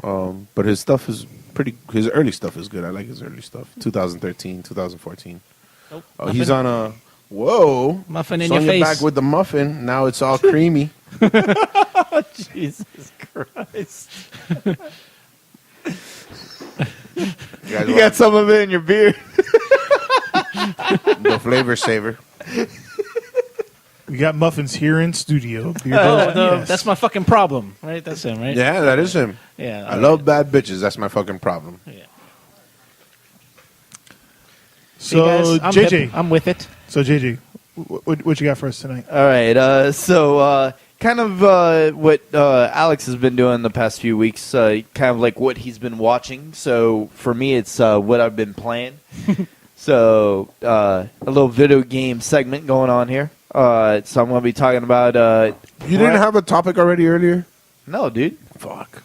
But his stuff is pretty. His early stuff is good. I like his early stuff. 2013, 2014. Nope. He's on a whoa Muffin in Sonya your face. back with the muffin. Now it's all creamy. Jesus Christ. You guys You got some of it in your beer. the flavor saver. We got muffins here in studio. Beer Oh, Bros. no, Yes. that's my fucking problem, right? That's him, right? Yeah, that is him. Yeah. I love bad bitches. That's my fucking problem. Yeah. So, Hey, guys, I'm JJ. hip. I'm with it. So, JJ, what you got for us tonight? All right. So kind of what Alex has been doing the past few weeks, kind of like what he's been watching. So for me, it's what I've been playing. So a little video game segment going on here. So I'm going to be talking about. You didn't have a topic already earlier? No, dude. Fuck.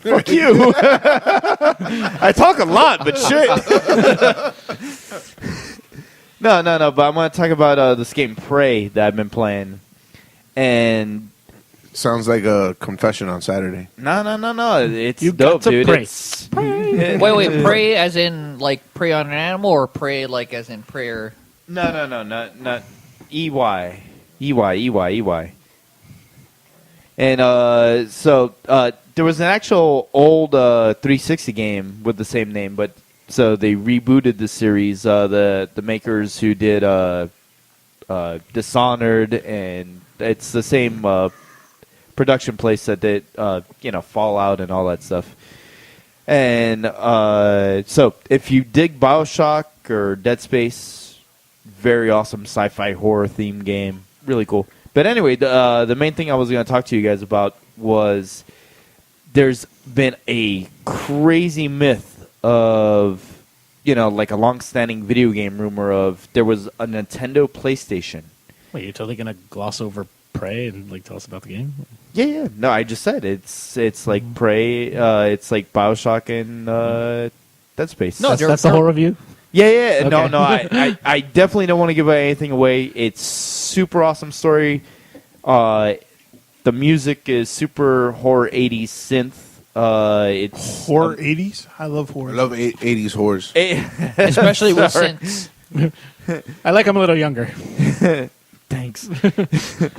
Fuck you. I talk a lot, but shit. No. But I'm going to talk about this game Prey that I've been playing. And Sounds like a confession on Saturday. no. It's You dope, got to dude. pray. It's, Wait, pray as in like prey on an animal, or pray like as in prayer? No, not EY. And so there was an actual old 360 game with the same name, but so they rebooted the series. The makers who did Dishonored, and it's the same production place that did Fallout and all that stuff. And so if you dig BioShock or Dead Space, very awesome sci-fi horror themed game, really cool. But anyway, the main thing I was going to talk to you guys about was there's been a crazy myth of, like a long-standing video game rumor of there was a Nintendo PlayStation. Wait, you're totally gonna gloss over Prey and like tell us about the game? Yeah. No, I just said it's like Prey, it's like BioShock and Dead Space. No, That's the whole review. Yeah. Okay. No. I definitely don't want to give anything away. It's super awesome story. The music is super horror 80s synth. It's Horror 80s? I love horror. I love 80s whores. Especially with Sorry. synths. I like him a little younger. Dang. Thanks.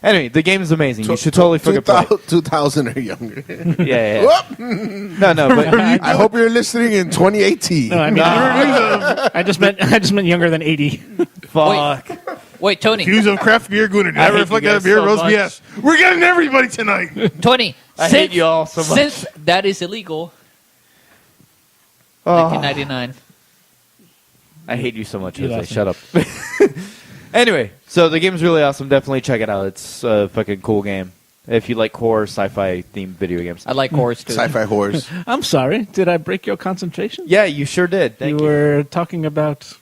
Anyway, the game is amazing. You should totally fucking play it. 2000 or younger. Yeah. No, but I hope you're listening in 2018. No, I mean, I just meant younger than 80. fuck. Wait, Tony. Views of craft beer good or I never hate reflect you that guys beer so Rose much. BS. We're getting everybody tonight. Tony. I hate you all so much. Since that is illegal, Oh. 1999. I hate you so much, You Jose. lost Shut up. Anyway, so the game's really awesome. Definitely check it out. It's a fucking cool game. If you like horror, sci-fi themed video games. I like horse too. Sci-fi horrors. I'm sorry. Did I break your concentration? Yeah, you sure did. Thank you. were talking about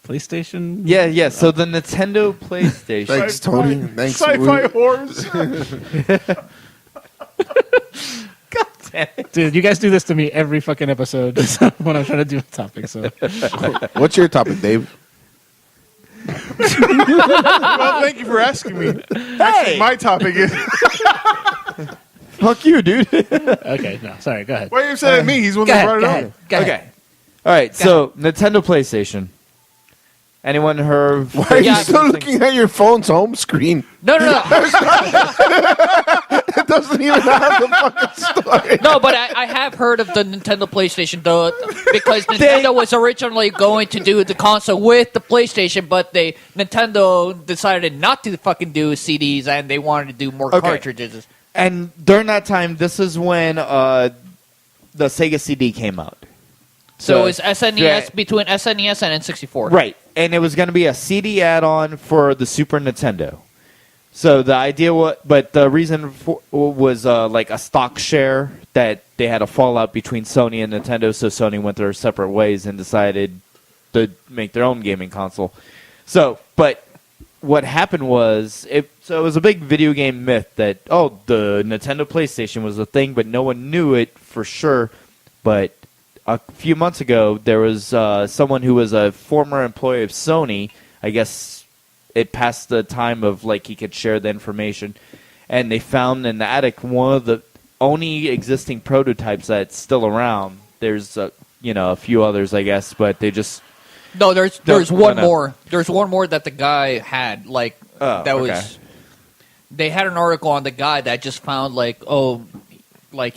PlayStation. Yeah. So the Nintendo PlayStation. Thanks, Tony. Thanks. Sci-fi horrors. Dude, you guys do this to me every fucking episode when I'm trying to do a topic. So What's your topic, Dave? Well, thank you for asking me. Hey! My topic is. Fuck you, dude. okay, no, sorry. Go ahead. Why are you upset at me? He's the one that brought it on. Okay. All right. So Nintendo PlayStation. Anyone heard? Why are you Yeah. still looking at your phone's home screen? No. It doesn't even have the fucking story. No, but I have heard of the Nintendo PlayStation, though, because Nintendo was originally going to do the console with the PlayStation, but Nintendo decided not to fucking do CDs, and they wanted to do more Okay. cartridges. And during that time, this is when the Sega CD came out. So it's SNES, yeah. between SNES and N64. Right. And it was going to be a CD add-on for the Super Nintendo. So the idea but the reason was like a stock share that they had a fallout between Sony and Nintendo, so Sony went their separate ways and decided to make their own gaming console. So, but what happened was, it was a big video game myth that, the Nintendo PlayStation was a thing, but no one knew it for sure. But a few months ago, there was someone who was a former employee of Sony. I guess it passed the time of like he could share the information, and they found in the attic one of the only existing prototypes that's still around. There's a few others, I guess, but they just No, there's one no. more. There's one more that the guy had, that okay. was... They had an article on the guy that just found, he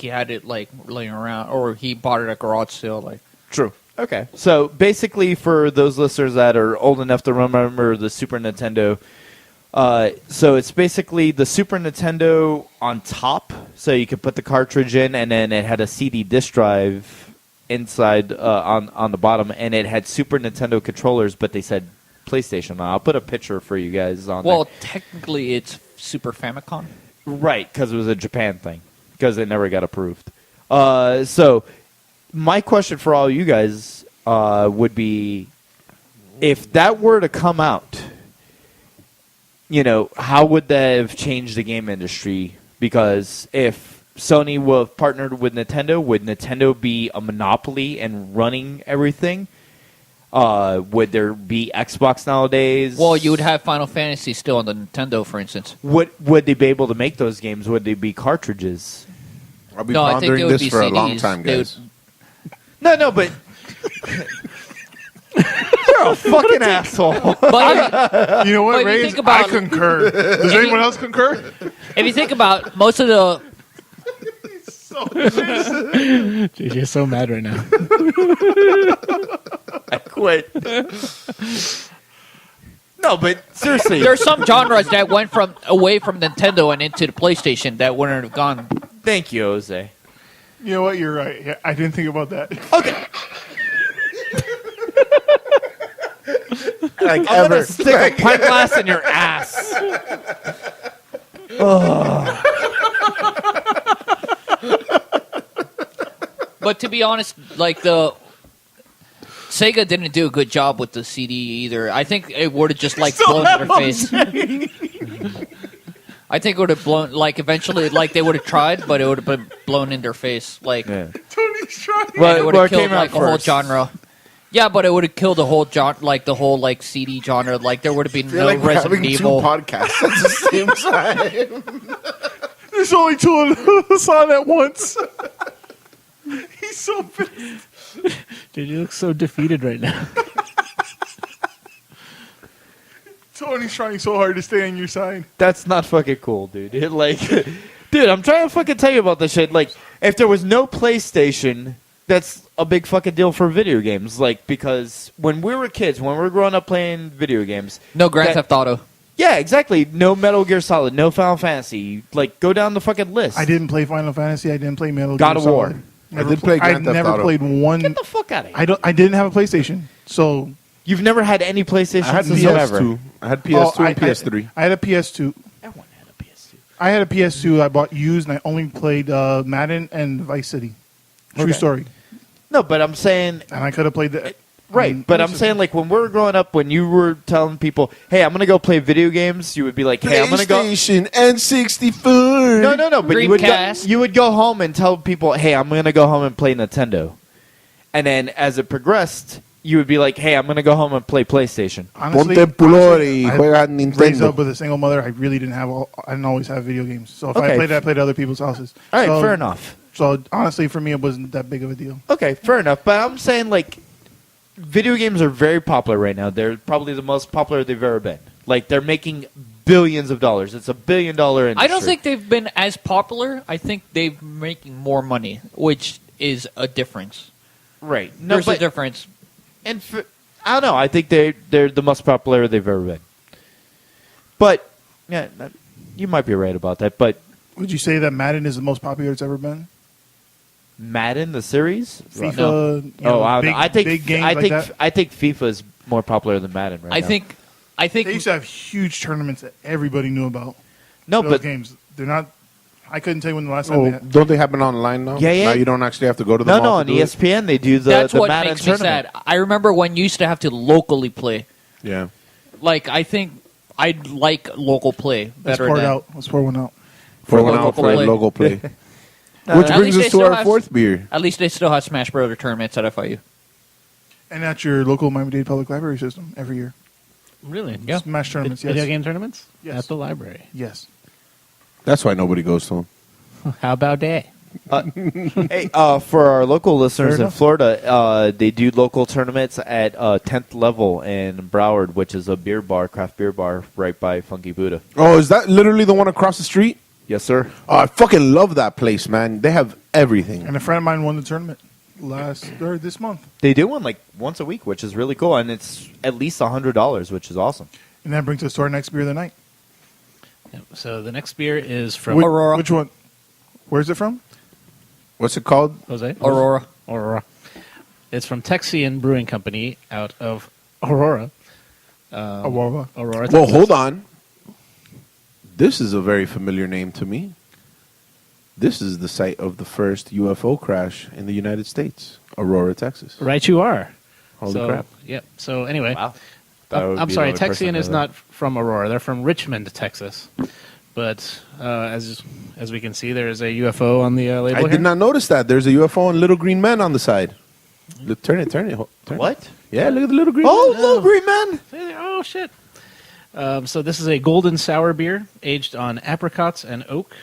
had it, laying around, or he bought it at garage sale, True. Okay. So basically, for those listeners that are old enough to remember the Super Nintendo, so it's basically the Super Nintendo on top, so you could put the cartridge in, and then it had a CD disc drive inside on the bottom, and it had Super Nintendo controllers, but they said PlayStation. I'll put a picture for you guys on Well, there. technically, it's Super Famicom. Right, because it was a Japan thing, because it never got approved. So my question for all you guys would be, if that were to come out, how would that have changed the game industry? Because if Sony would have partnered with Nintendo, would Nintendo be a monopoly and running everything? Would there be Xbox nowadays? Well, you would have Final Fantasy still on the Nintendo, for instance. Would they be able to make those games? Would they be cartridges? I'll be No, I think pondering it would this be for a long CDs. time, They guys. No, but you're a fucking asshole. But You know what, But if you Ray? think about- I concur. Does anyone else concur? if you think about most of the... JJ's so mad right now. I quit. No, but seriously, There's some genres that went away from Nintendo and into the PlayStation that wouldn't have gone... thank you, Jose. You know what? You're right. Yeah, I didn't think about that. Okay, Like I'm gonna stick a pint glass in your ass. But to be honest, the Sega didn't do a good job with the CD either. I think it would have just blown in their face. I think it would have blown eventually they would have tried, but it would have been blown in their face. Tony's trying. And it would have What killed came out a whole first? genre. Yeah, but it would have killed the whole the whole CD genre. There would have been I feel no like we're Resident having two Evil. podcasts at the same time. There's only two of us on at once. He's so pissed. Dude, you look so defeated right now. Tony's trying so hard to stay on your side. That's not fucking cool, dude. Like, dude, I'm trying to fucking tell you about this shit. Like, if there was no PlayStation, that's a big fucking deal for video games. Like, because when we were kids, when we were growing up playing video games, No Grand Theft Auto. yeah, exactly. No Metal Gear Solid, no Final Fantasy. Like, go down the fucking list. I didn't play Final Fantasy. I didn't play Metal God Gear of War. Solid. I did play Grand Theft never Auto. played one. Get the fuck out of here. I didn't have a PlayStation, so You've never had any PlayStation I had since ever. PS2. I had PS2 Oh, and PS3. I had a PS2. Everyone had a PS2. I had a PS2 I bought used, and I only played Madden and Vice City. True Okay. story. No, but I'm saying And I could have played the right. But I'm saying like when we were growing up, when you were telling people, "Hey, I'm gonna go play video games," you would be like, "Hey, I'm gonna go." PlayStation N64. No. But Dreamcast. you would go home and tell people, "Hey, I'm gonna go home and play Nintendo," and then as it progressed, you would be like, "Hey, I'm gonna go home and play PlayStation." Honestly, Ponte Pulori, I juega raised up Nintendo. with a single mother. I really didn't have. I didn't always have video games. So if Okay. I played at other people's houses. All right, So- fair enough. So honestly, for me, it wasn't that big of a deal. Okay, fair enough. But I'm saying like, video games are very popular right now. They're probably the most popular they've ever been. Like they're making billions of dollars. It's $1 billion industry. I don't think they've been as popular. I think they're making more money, which is a difference. right. No, There's a but difference. and I don't know. I think they're the most popular they've ever been. But yeah, you might be right about that. But Would you say that Madden is the most popular it's ever been? Madden, the series, FIFA. No. You know, I don't big, know. I think big games I like think that. I think FIFA is more popular than Madden right I now. think They used to have huge tournaments that everybody knew about. no, Those but games, they're not. I couldn't tell you when the last time Oh, they had. don't they happen online now? Yeah. Now you don't actually have to go to the no, mall on to do it? ESPN they do that's the what Madden makes me tournament. sad. I remember when you used to have to locally play. Yeah. Like I think I like local play Let's better pour it than out. Let's pour one out. For For one local out for a play. local play. No, Which at brings least us they to still our have- fourth beer. At least they still have Smash Brother tournaments at FIU. And at your local Miami-Dade Public Library system every year. Really? Yeah. Smash tournaments, yes. Video game tournaments? Yes. At the library. Yes. That's why nobody goes to them. How about that? Hey, for our local listeners in enough. Florida, they do local tournaments at 10th level in Broward, which is a beer bar, craft beer bar, right by Funky Buddha. Oh, is that literally the one across the street? Yes, sir. Oh, I fucking love that place, man. They have everything. And a friend of mine won the tournament this month. They do one like once a week, which is really cool, and it's at least $100, which is awesome. And that brings us to our next beer of the night. Yep. So the next beer is from Which, Aurora. Which one? Where's it from? What's it called? Jose. Aurora. Aurora. It's from Texian Brewing Company out of Aurora. Aurora. Aurora. Well, Texas. hold on. This is a very familiar name to me. This is the site of the first UFO crash in the United States, Aurora, Texas. Right, you are. Holy So, crap. Yep. So anyway, Wow. Thought it would I'm be sorry. the only person Texian to is know that. not from Aurora. They're from Richmond, Texas. But as we can see, there is a UFO on the label I here. did not notice that. There's a UFO and little green men on the side. Look, turn it. Turn it. What? Yeah, look at the little green Oh, men. little green man. Oh shit! So this is a golden sour beer aged on apricots and oak.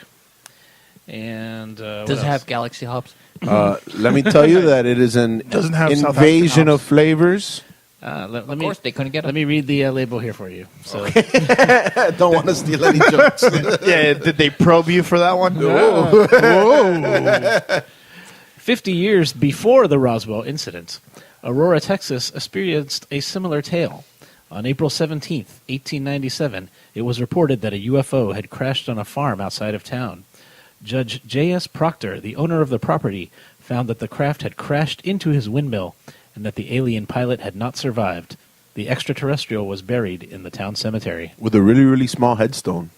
And what Does it else? have Galaxy hops? Let me tell you that it is an Doesn't have South invasion African of hops. flavors. Let Of me course, they couldn't get let it. me read the label here for you. So Don't want to steal any jokes. Yeah, did they probe you for that one? 50 years before the Roswell incident, Aurora, Texas experienced a similar tale. On April 17th, 1897, it was reported that a UFO had crashed on a farm outside of town. Judge J.S. Proctor, the owner of the property, found that the craft had crashed into his windmill and that the alien pilot had not survived. The extraterrestrial was buried in the town cemetery. With a really, really small headstone.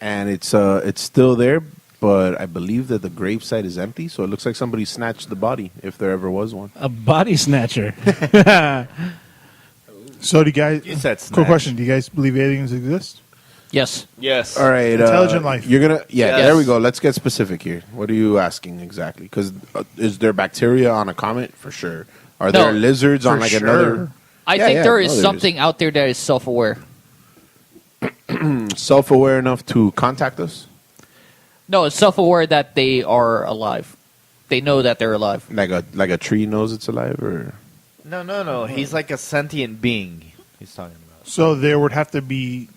And it's still there, but I believe that the gravesite is empty, so it looks like somebody snatched the body, if there ever was one. A body snatcher. So, do you guys? You said Cool snatch. question. Do you guys believe aliens exist? Yes. Yes. All right. Intelligent life. You're gonna, Yes. there we go. Let's get specific here. What are you asking exactly? Because is there bacteria on a comet? For sure. Are No, there lizards on for like sure. another? I Yeah, think yeah, there no, is there something out there that is self-aware. Self-aware enough to contact us? No, it's self-aware that they are alive. They know that they're alive. Like a tree knows it's alive, or No. He's like a sentient being. He's talking about. So there would have to be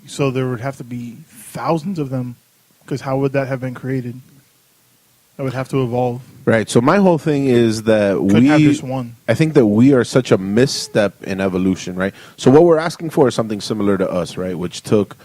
thousands of them, because how would that have been created? That would have to evolve. Right. So my whole thing is that Couldn't have just one. I think that we are such a misstep in evolution, right? So what we're asking for is something similar to us, right? Which took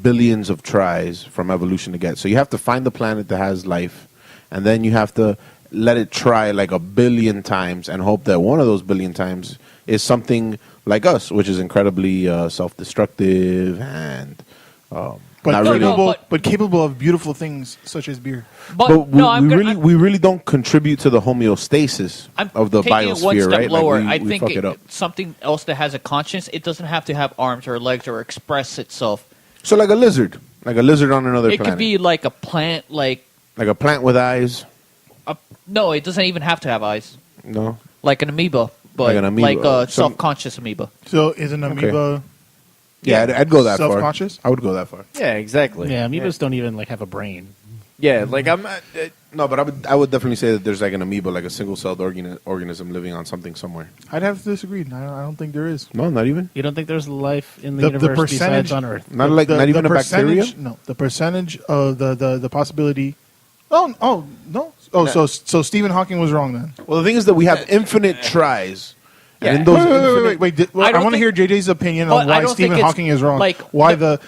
billions of tries from evolution to get. So you have to find the planet that has life, and then you have to let it try like 1 billion times and hope that one of those 1 billion times is something like us, which is incredibly self-destructive and not really. But capable of beautiful things such as beer. But we really don't contribute to the homeostasis of the taking it one biosphere, step right? lower. Like I we think fuck it up. something else that has a conscience. It doesn't have to have arms or legs or express itself. So like a lizard on another It planet. could be like a plant, like a plant with eyes. no, it doesn't even have to have eyes. No, Like an amoeba, but Like an amoeba. like a self-conscious amoeba. So is an amoeba yeah, I'd go that far. self-conscious? I would go that far. Yeah, exactly. Yeah, amoebas don't even like have a brain. Yeah, like I'm. No, but I would definitely say that there's like an amoeba, like a single-celled organism living on something somewhere. I'd have to disagree. I don't think there is. No, not even. You don't think there's life in the universe besides on Earth? Not even a bacteria. No, the percentage of the possibility. Oh no. Oh, No. so Stephen Hawking was wrong then. Well, the thing is that we have infinite tries. Yeah. And in those Wait. I I don't want to think- hear JJ's opinion But on I why don't Stephen think it's Hawking is wrong. like why the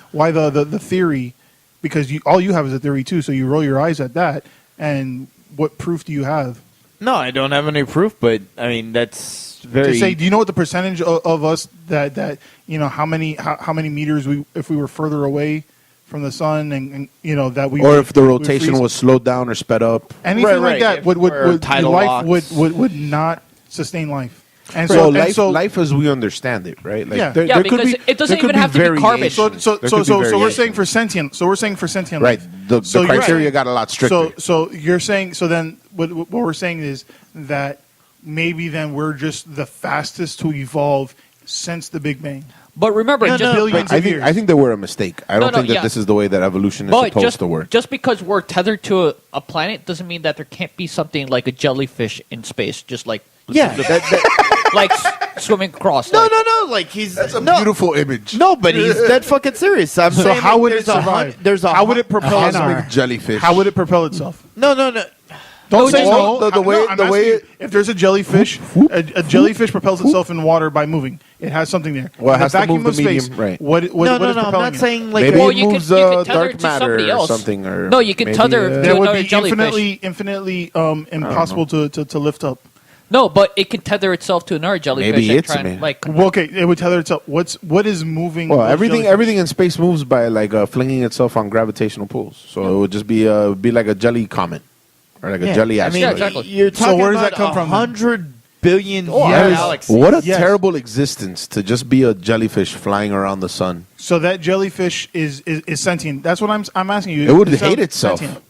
theory? Because all you have is a theory too. So you roll your eyes at that, and what proof do you have? No, I don't have any proof, but I mean that's very. To say, do you know what the percentage of us that how many meters if we were further away from the sun and that we or if the we rotation freeze? was slowed down or sped up. Anything like that If would we're tidal life locks. would not sustain life. And So, so life as we understand it, right? Like Yeah. there, Yeah, there could because be, it doesn't there could even have to be carbon. variation. so There could be we're variation. saying for sentient Right. life. The So you're criteria saying- got a lot stricter. So you're saying then what we're saying is that maybe then we're just the fastest to evolve since the Big Bang. But remember, No, just, no, billions I of think years. I think they were a mistake. I don't No, think that yeah. this is the way that evolution is but supposed to work. just because we're tethered to a planet doesn't mean that there can't be something like a jellyfish in space, just like Yeah, like swimming across. no, like, no, no. Like he's That's a no, beautiful image. No, but he's dead fucking serious. I'm So saying how like, would it there's a survive? There's a How would it propel Cosmic itself? Cosmic jellyfish. How would it propel itself? No. Don't No, say just- no. the way- I'm the way asking you, it- if there's a jellyfish, a jellyfish propels itself in water by moving. It has something there. Well, it In has to vacuum move of the space, medium, right. What No, is I'm propelling not it? saying like Maybe Well, it you moves could tether dark it to matter somebody or else. something. Or No, you could maybe, tether That to would another be jellyfish. infinitely impossible to lift up. No, but it could tether itself to another jellyfish. Maybe and it's try and, me. like Well, okay, it would tether itself. What is moving? Well, those everything jellyfish? in space moves by like flinging itself on gravitational pulls. So it would just be like a jelly comet or like a jelly I asteroid. mean, exactly. you're talking where does about that come from, then? 100 billion yes. galaxies. What a Yes. terrible existence to just be a jellyfish flying around the sun. So that jellyfish is sentient. That's what I'm asking you. It would Is hate that itself. sentient?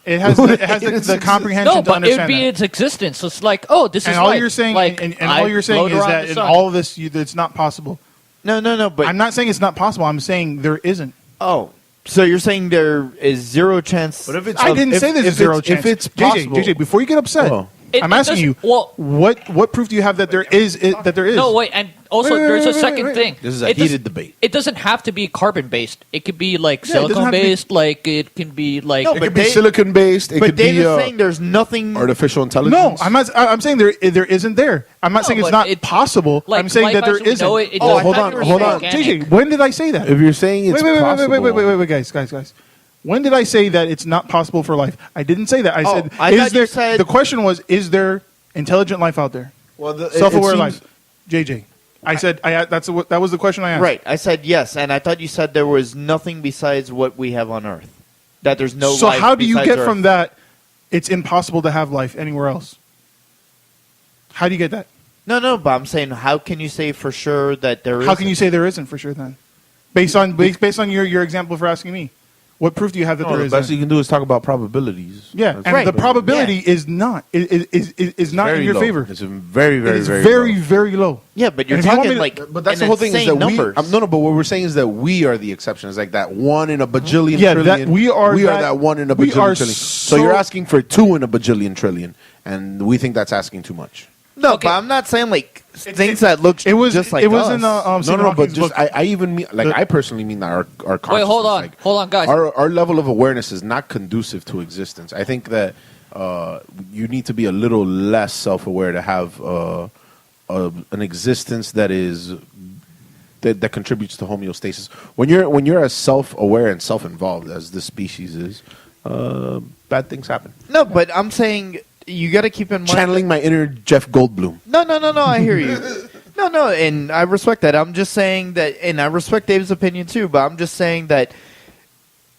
It has It would it has hate the its comprehension no, to but it would understand be that. its existence. So it's like, oh, this And is all life. you're saying, like, and I all you're saying float is around that the in sun. all of this, it's not possible. No, but I'm not saying it's not possible. I'm saying there isn't. oh, so you're saying there is zero chance? But if it's I didn't say there's if zero it's, chance. if it's possible, JJ, before you get upset, Oh. I'm asking you, Well, what proof do you have that there is that there is? no, wait, and also Wait, there's a wait, second wait. thing. This is a It doesn't- heated debate. It doesn't have to be carbon based. It could be like Yeah, it doesn't have silicone to be- based. Like it can be like. No, It but could be Dave- silicon based. It But could Dave be is saying there's nothing. artificial No, intelligence. I'm not. I'm saying there isn't there. I'm not No, saying it's but not it- possible. like I'm saying life that there as we isn't. know it, it Oh, doesn't hold have on, to be hold on. organic. JJ, when did I say that? If you're saying it's possible, Wait, guys. When did I say that it's not possible for life? I didn't say that. I Oh, said, I is thought you there? said- The question was, is there intelligent life out there? well, Self-aware life. JJ, I said that was the question I asked. Right, I said yes, and I thought you said there was nothing besides what we have on Earth. That there's no. So life how do you besides get Earth. from that? It's impossible to have life anywhere else. How do you get that? No, but I'm saying, how can you say for sure that there is? How can you say there isn't for sure then? Based on your example for asking me, what proof do you have that No, there the best isn't? you can do is talk about probabilities. Yeah, That's and right. the probability Yeah. is not not in very your low. favor. It's very, It very, is very, very, low. very low. Yeah, but you're And if you want talking me to- like. But that's an the whole thing is insane that numbers. we. No. But what we're saying is that we are the exception. It's like that one in a bajillion Yeah, trillion. that we are that one in a we are bajillion trillion. So so- you're asking for 2 in a bajillion trillion, and we think that's asking too much. No, Okay. but I'm not saying like things that look just like it was us. in the No, no, but just I even mean like I personally mean that our consciousness. Wait, hold on, like, hold on, guys. Our level of awareness is not conducive to existence. I think that you need to be a little less self-aware to have an existence that is that contributes to homeostasis. When you're as self-aware and self-involved as this species is, bad things happen. No, but I'm saying you got to keep in mind. Channeling my inner Jeff Goldblum. No. I hear you. No, and I respect that. I'm just saying that, and I respect Dave's opinion too. But I'm just saying that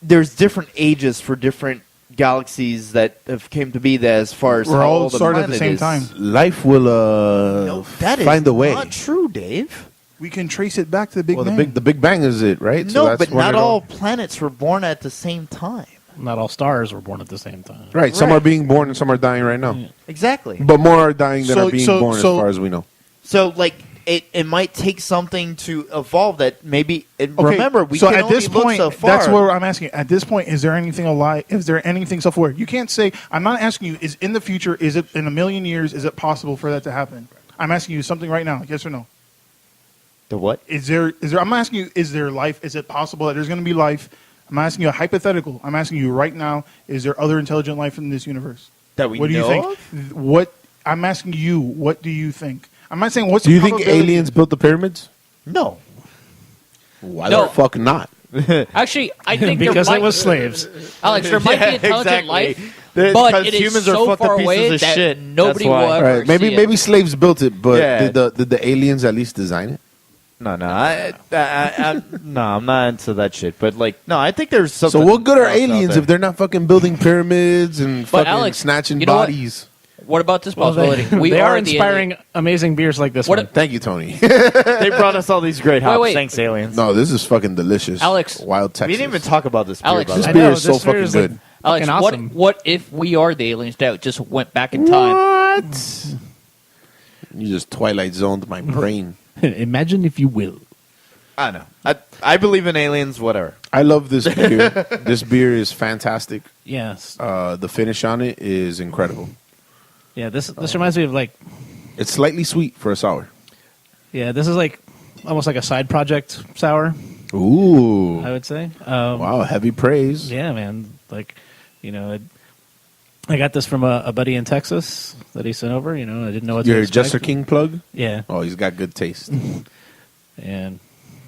there's different ages for different galaxies that have came to be there. As far as We're how all old the started at the planet same is. time. Life will No, that is find a way. not true, Dave. We can trace it back to the Big Well, Bang. the Big Bang is it, right? No, that's but when not it all planets were born at the same time. Not all stars were born at the same time. Right. Some Right. are being born and some are dying right now. Exactly. But more are dying than So- are being so- born, so- as far as we know. So, like, it might take something to evolve that maybe. And Okay, remember, we so can at only this look point, so far. that's what I'm asking. At this point, is there anything alive? Is there anything self-aware? You can't say. I'm not asking you. Is in the future? Is it in a million years? Is it possible for that to happen? I'm asking you something right now. Yes or no? The what? Is there? I'm asking you. Is there life? Is it possible that there's going to be life? I'm asking you a hypothetical. I'm asking you right now. Is there other intelligent life in this universe? That we What do you know think? of? What I'm asking you. What do you think? I'm not saying what's. Do you the think probability? aliens built the pyramids? No. Why No. the fuck not? Actually, I think Because there it might, was slaves. Alex, there might be intelligent exactly. life, Because but it is humans are so fucked to far pieces away of that shit. nobody That's why. will ever Right. Maybe see maybe it. slaves built it, but Yeah. did the aliens at least design it? No, I'm not into that shit. But like, no, I think there's something. So what good are else out aliens there. if they're not fucking building pyramids and But fucking Alex, snatching you know what? bodies? What about this Well, possibility? they are the inspiring amazing beers like this What one. Thank you, Tony. They brought us all these great hops. wait. Thanks, aliens. No, this is fucking delicious. Alex. Wild Texas. We didn't even talk about this beer. Alex, by This the I way. beer know, is so this beer fucking is, good. like, Alex, fucking awesome. what if we are the aliens that just went back in time? What? You just Twilight Zoned my brain. Imagine if you will. I know. I believe in aliens. Whatever. I love this beer. This beer is fantastic. Yes. The finish on it is incredible. Yeah, this reminds me of like, It's slightly sweet for a sour. yeah, this is like almost like a side project sour, Ooh. I would say. Wow, heavy praise. Yeah, man. Like, you know, I got this from a buddy in Texas that he sent over. You know, I didn't know what to Your expect. Jester King plug? Yeah, Oh, he's got good taste. and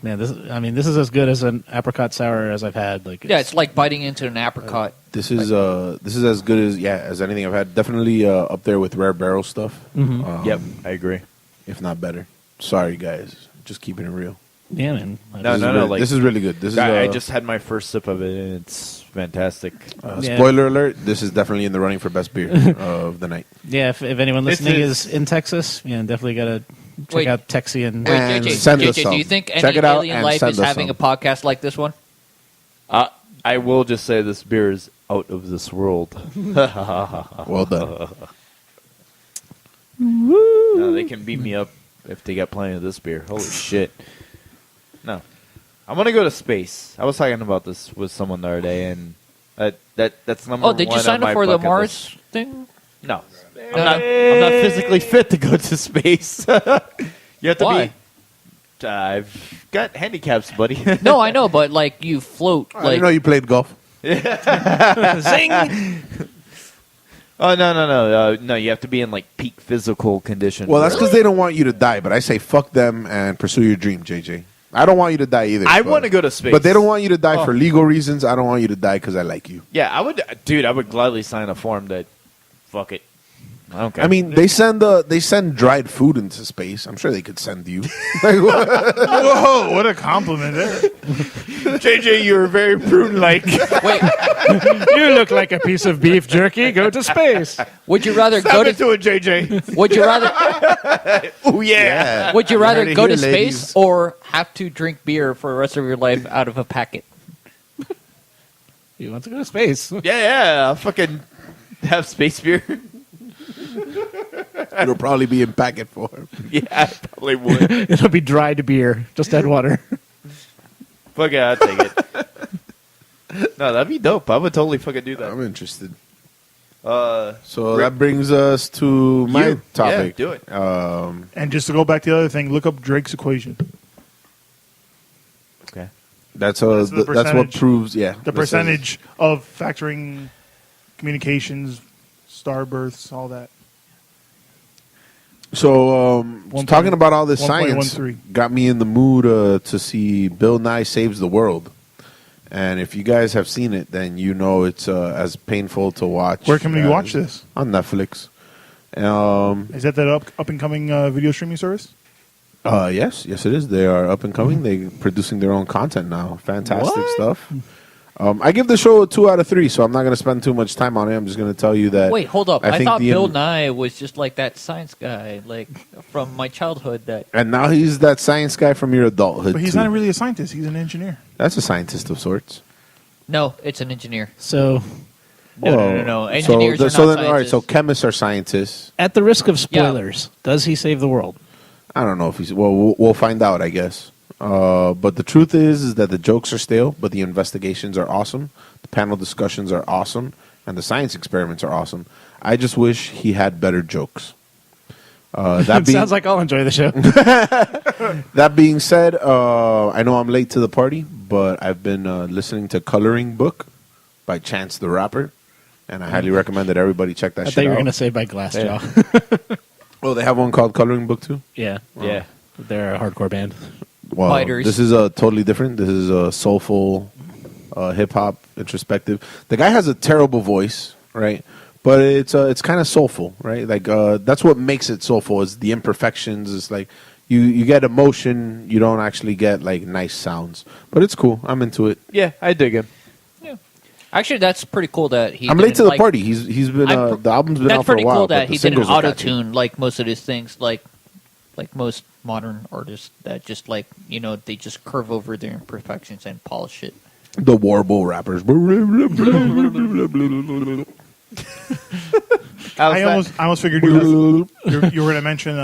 man, this is as good as an apricot sour as I've had. Like, Yeah, it's like biting into an apricot. This is as good as anything I've had. Definitely up there with Rare Barrel stuff. Yep, I agree. If not better. Sorry guys, just keeping it real. yeah, man. This is really good. This is I just had my first sip of it, and it's fantastic. Yeah. spoiler alert. This is definitely in the running for best beer of the night. Yeah, if anyone listening is- is in Texas, yeah, definitely gotta check Wait. out Texian. Wait, And JJ, send us JJ, some. do you think Check any it out alien and life send is us having some. a podcast like this one? I will just say this beer is out of this world. Well done. No, they can beat me up if they get plenty of this beer. Holy shit. No. I'm going to go to space. I was talking about this with someone the other day, and that's number Oh, one did you on sign up my for the bucket Mars list. thing? No. I'm not physically fit to go to space. You have to Why? be... I've got handicaps, buddy. No, I know, but like you float. I didn't Like know you played golf. Zing! Oh, no. No, you have to be in, like, peak physical condition. Well, that's because they don't want you to die. But I say fuck them and pursue your dream, JJ. I don't want you to die either. I but- want to go to space. But they don't want you to die Oh. for legal reasons. I don't want you to die because I like you. Yeah, I would... Dude, I would gladly sign a form that... Fuck it. I don't care. I mean, they send dried food into space. I'm sure they could send you. Like, what? Whoa, what a compliment there. JJ, you're very prune-like. wait, You look like a piece of beef jerky. Go to space. would you rather go Stop to? into it, JJ. Would you rather? Oh, yeah. Would you You heard rather it go to here, space ladies. or have to drink beer for the rest of your life out of a packet? You want to go to space? Yeah, I'll fucking have space beer. It'll probably be in packet form. Yeah, I probably would. It'll be dried beer. Just add water. Fuck it, I'll take it. No, that'd be dope. I would totally fucking do that. I'm interested. So that brings us to my You. topic. Yeah, do it. And just to go back to the other thing, look up Drake's equation. Okay. That's That's the that's what percentage. proves. Yeah, The this is- percentage of factoring communications, star births, all that. So, One talking point- about all this science 1.13. got me in the mood to see Bill Nye Saves the World. And if you guys have seen it, then you know it's as painful to watch. Where can we as- watch this? On Netflix. Is that up and coming video streaming service? Yes, it is. They are up and coming. They're producing their own content now. Fantastic stuff. I give the show a 2 out of 3, so I'm not going to spend too much time on it. I'm just going to tell you that. Wait, hold up. I think thought the- Bill Nye was just like that science guy, like from my childhood. That And now he's that science guy from your adulthood. But he's too. not really a scientist. He's an engineer. That's a scientist of sorts. no, it's an engineer. So, No. Engineers are so not then, all right. So scientists. chemists are scientists. at the risk of spoilers, does he save the world? I don't know if he's. Well, we'll find out, I guess. But the truth is that the jokes are stale, but the investigations are awesome. The panel discussions are awesome, and the science experiments are awesome. I just wish he had better jokes. That sounds like I'll enjoy the show. That being said, I know I'm late to the party, but I've been listening to Coloring Book by Chance the Rapper, and I highly recommend that everybody check that I shit thought you were out. going to say by Glassjaw. Oh, they have one called Coloring Book too? Yeah. Yeah. They're a hardcore band. Well, Fighters. this is totally different. This is a soulful, hip hop, introspective. The guy has a terrible voice, right? But it's kind of soulful, right? Like that's what makes it soulful is the imperfections. It's like you get emotion, you don't actually get like nice sounds. But it's cool. I'm into it. Yeah, I dig him. Actually, that's pretty cool that he. I'm late didn't, to the like- party. He's been the album's been That's out for a pretty while. cool but that the he didn't singles are auto catchy. tune like most of his things, like most modern artists that just like they just curve over their imperfections and polish it. The warble rappers. I almost figured you were going to mention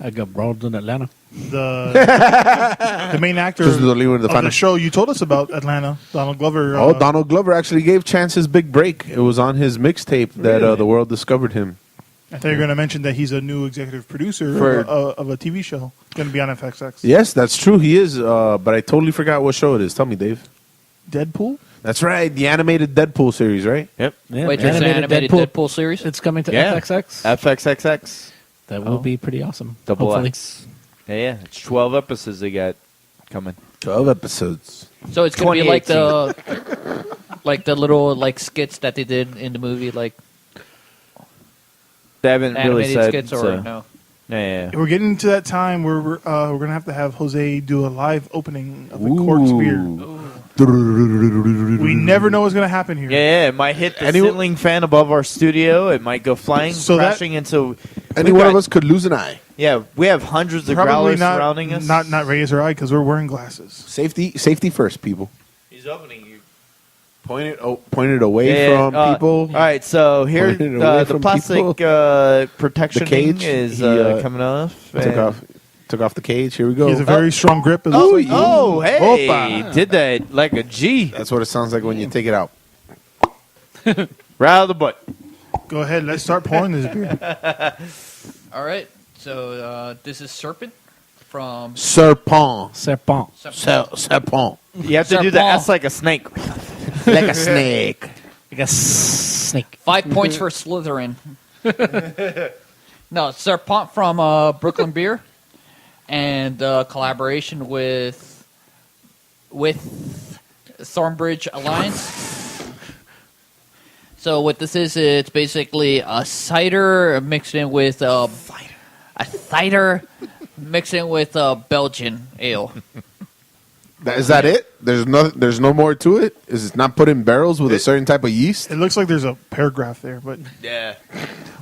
I got brought in Atlanta. the main actor This is the leader of the of final- the show. You told us about Atlanta, Donald Glover. Oh, Donald Glover actually gave Chance his big break. It was on his mixtape that the world discovered him. I thought you were going to mention that he's a new executive producer For- of a TV show going to be on FXX. Yes, that's true. He is. But I totally forgot what show it is. Tell me, Dave. Deadpool? That's right. The animated Deadpool series, right? Yep. Yeah, Wait, there's an animated Deadpool series? It's coming to Yeah. FXX. FXXX. That will be pretty awesome. Double hopefully. X. Yeah. It's 12 episodes they got coming. 12 episodes. So it's gonna be like 2018. the little like skits that they did in the movie, like They haven't really animated said. skits, or so. no? Yeah. We're getting to that time where we're going to have Jose do a live opening of the Corks beer. We never know what's going to happen here. Yeah, it might hit the Any- ceiling fan above our studio. It might go flying, So that- crashing into. Any we've one got- of us could lose an eye. Yeah, we have hundreds of Probably growlers not, surrounding us. not razor eye because we're wearing glasses. Safety first, people. He's opening you. Point it away from people. All right, so here Point it away the from plastic people. protection The cage, thing is he, coming off. Took off the cage. Here we go. He has a very strong grip. As Oh, well. oh, hey! Opa. Did that like a G. That's what it sounds like when you take it out. Right out of the butt. Go ahead. Let's start pouring this beer. All right. So this is Serpent from Serpent. Serpent. Serpent. You have to do the Serpent. S like a snake. Like a snake. Like a snake. 5 points for Slytherin. No, Serpent from Brooklyn Beer, and collaboration with Thornbridge Alliance. So what this is, it's basically a cider mixed in with a cider mixed in with Belgian ale. Is that it? There's no more to it? Is it not put in barrels with a certain type of yeast? It looks like there's a paragraph there, but Yeah.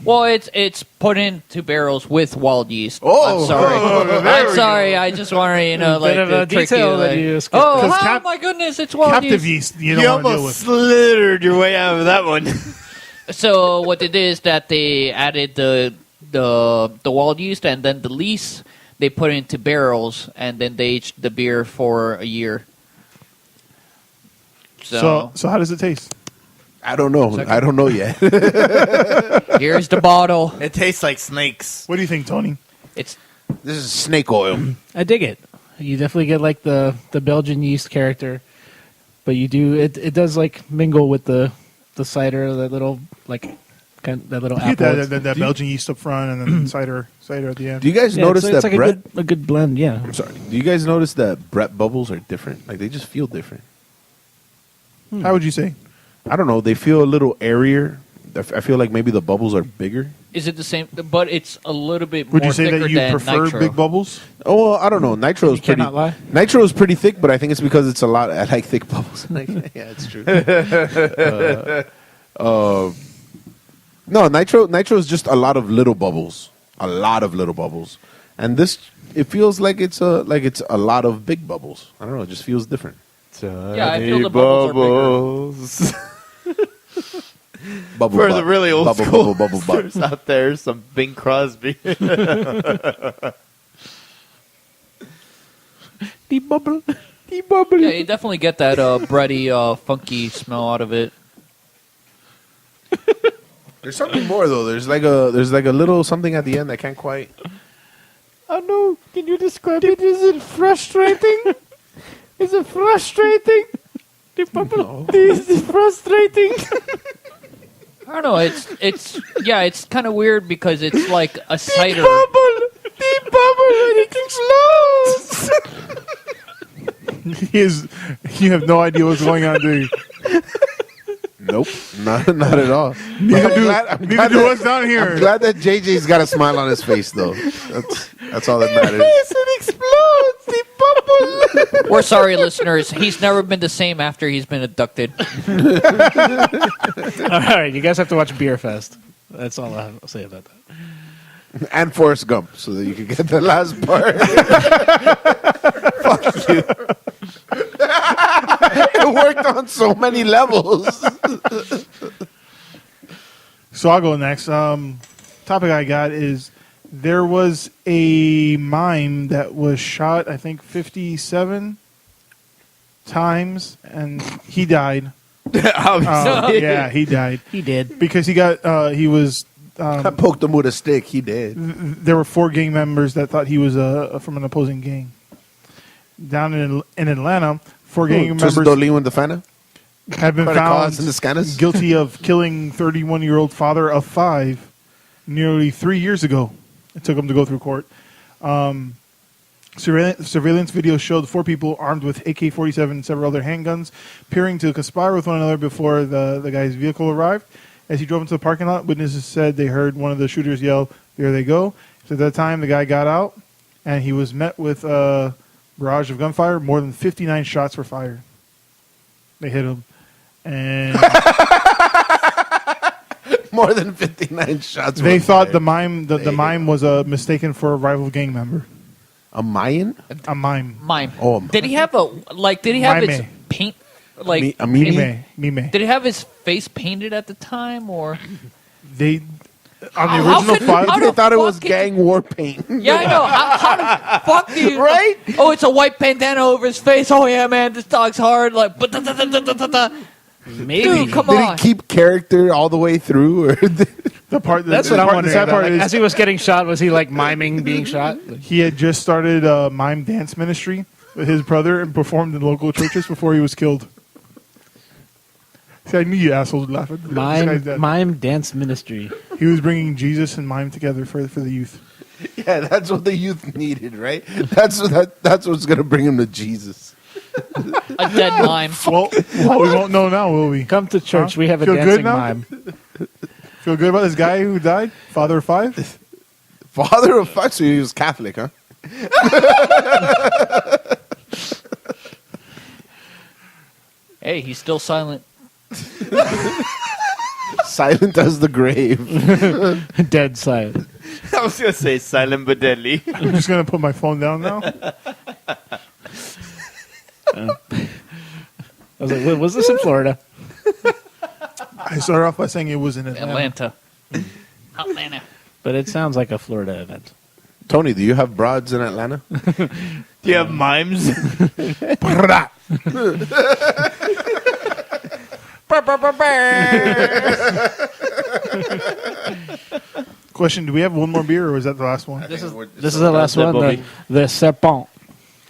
Well, it's put into barrels with wild yeast. Oh. I'm sorry. there I'm we sorry. I just wanted like Bit of to a trick detail you. that Like, you skipped. oh, 'Cause my goodness, it's wild captive yeast. yeast you You don't want to deal almost with. slithered your way out of that one. So what they did is that they added the wild yeast and then the lees they put into barrels and then they aged the beer for a year. So how does it taste? I don't know. I don't know yet. Here's the bottle. It tastes like snakes. What do you think, Tony? It's This is snake oil. I dig it. You definitely get like the Belgian yeast character, but you do it does like mingle with the cider, that little that little You apple. get that Belgian yeast up front and then cider at the end. Do you guys Yeah, notice it's that like Brett? a good blend. Yeah. I'm sorry. Do you guys notice that Brett bubbles are different? Like they just feel different. How would you say? I don't know. They feel a little airier. I feel like maybe the bubbles are bigger. is it the same? But it's a little bit Would more you say thicker that you than prefer nitro. big bubbles? Oh, well, I don't know. Nitro is You pretty. cannot lie. Nitro is pretty thick, but I think it's because it's a lot. I like thick bubbles. Yeah, it's true. No, nitro is just a lot of little bubbles. A lot of little bubbles, and this it feels like it's a lot of big bubbles. I don't know. It just feels different. Yeah, I feel the bubbles Bubble For butt. the really old bubble, school bubble, bubble, listeners butt. out there, some Bing Crosby. The bubble. Yeah, you definitely get that bready, funky smell out of it. There's something more though. There's like a little something at the end I can't quite. Oh no! Can you describe it? Is it frustrating? Is it frustrating? The bubble. Is it frustrating? I don't know. It's kind of weird because it's like a cider. The bubble when it explodes. You have no idea what's going on, do you? Nope, not at all. Neither do glad do us down here. I'm glad that JJ's got a smile on his face though. That's all that matters. It explodes. The bubble. We're sorry, listeners. He's never been the same after he's been abducted. All right, you guys have to watch Beer Fest. That's all I have to say about that. And Forrest Gump, so that you can get the last part. Fuck you. It worked on so many levels. So I'll go next. Topic I got is there was a mime that was shot, I think, 57 times, and he died. Yeah, he died He did. because he was. I poked him with a stick. He did. There were 4 gang members that thought he was from an opposing gang. Down in Atlanta, 4 gang members Dolin with the Fana? have been Credit cards found and the scanners? guilty of killing 31-year-old father of 5 nearly 3 years ago. It took him to go through court. Surveillance video showed 4 people armed with AK-47 and several other handguns appearing to conspire with one another before the guy's vehicle arrived. As he drove into the parking lot, witnesses said they heard one of the shooters yell, "There they go." So at that time, the guy got out, and he was met with a barrage of gunfire. More than 59 shots were fired. They hit him. And More than 59 shots. they were thought fired. the mime was mistaken for a rival gang member. A Mayan? A mime. Mime. Oh, Did he have his Mime. paint? Like, a mime? Mime. did he have his face painted at the time, or? They on the How original could- file. how They the thought it fuck was did gang war paint. Yeah, I know. How the fuck do you? Right? Oh, it's a white bandana over his face. Oh yeah, man, this dog's hard. Like, Maybe. dude, come Did he on. keep character all the way through? Or The part That's the what I'm part- wondering. The sad part Like, is as he was getting shot, was he like miming being shot? he had just started a mime dance ministry with his brother and performed in local churches before he was killed. See, I knew you assholes would laugh at this guy's dead. Mime dance ministry. He was bringing Jesus and mime together for the youth. yeah, that's what the youth needed, right? That's what's gonna bring him to Jesus. A dead mime. Well, we won't know now, will we? Come to church. Huh? We have a Feel good dancing now? mime. Feel good about this guy who died? Father of 5? Father of 5, so he was Catholic, huh? Hey, he's still silent. Silent as the grave. Dead silent. I was going to say silent but deadly. I'm just going to put my phone down now. I was like, was this in Florida? I started off by saying it was in Atlanta. Atlanta. But it sounds like a Florida event. Tony, do you have broads in Atlanta? Do you have mimes? Question: do we have one more beer, or is that the last one? This is the last one. The serpent.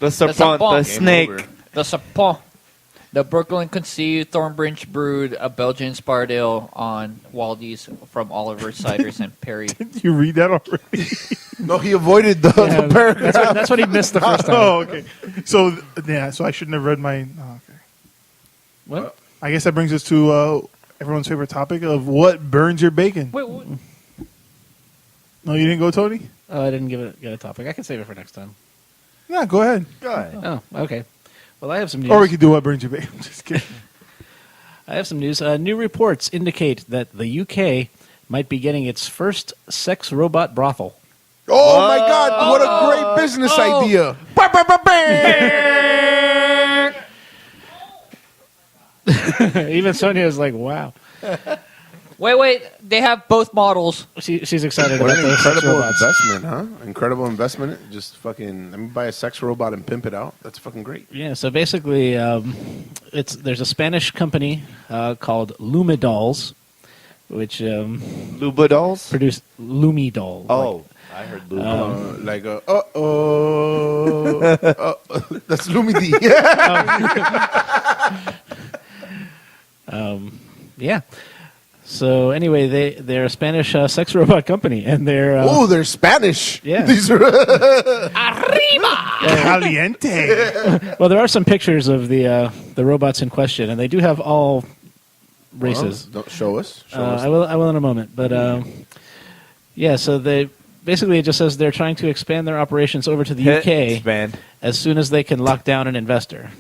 The serpent, the snake. The Sapon. The Brooklyn conceived, Thornbridge brewed, a Belgian-inspired ale on Waldy's from Oliver Ciders and Perry. Did you read that already? No, he avoided the paragraph. That's what he missed the first time. Oh, okay. So I shouldn't have read my. Oh, okay. What? I guess that brings us to everyone's favorite topic of what burns your bacon. Wait, what? No, you didn't go, Tony? Oh, I didn't get a topic. I can save it for next time. Yeah, go ahead. Go ahead. Oh, okay. Well, I have some news. Or we could do what burns your bacon. I'm just kidding. I have some news. New reports indicate that the UK might be getting its first sex robot brothel. Oh my God! What a great business idea! Even Sonia is like, "Wow." Wait. They have both models. She's excited What about an those sex incredible robots. investment, huh? Incredible investment. Just fucking let me buy a sex robot and pimp it out. That's fucking great. Yeah. So basically, there's a Spanish company called Lumidolls, which Lubadolls? produced Lumidoll. Oh, I heard Lubadolls. Like that's Lumidi. Yeah. So anyway, they're a Spanish sex robot company, and they're Oh, they're Spanish. Yeah. These are Caliente. well, there are some pictures of the robots in question, and they do have all races. Well, don't show us. Show us. I will in a moment, but yeah. So they basically it just says they're trying to expand their operations over to the UK Expand. as soon as they can lock down an investor.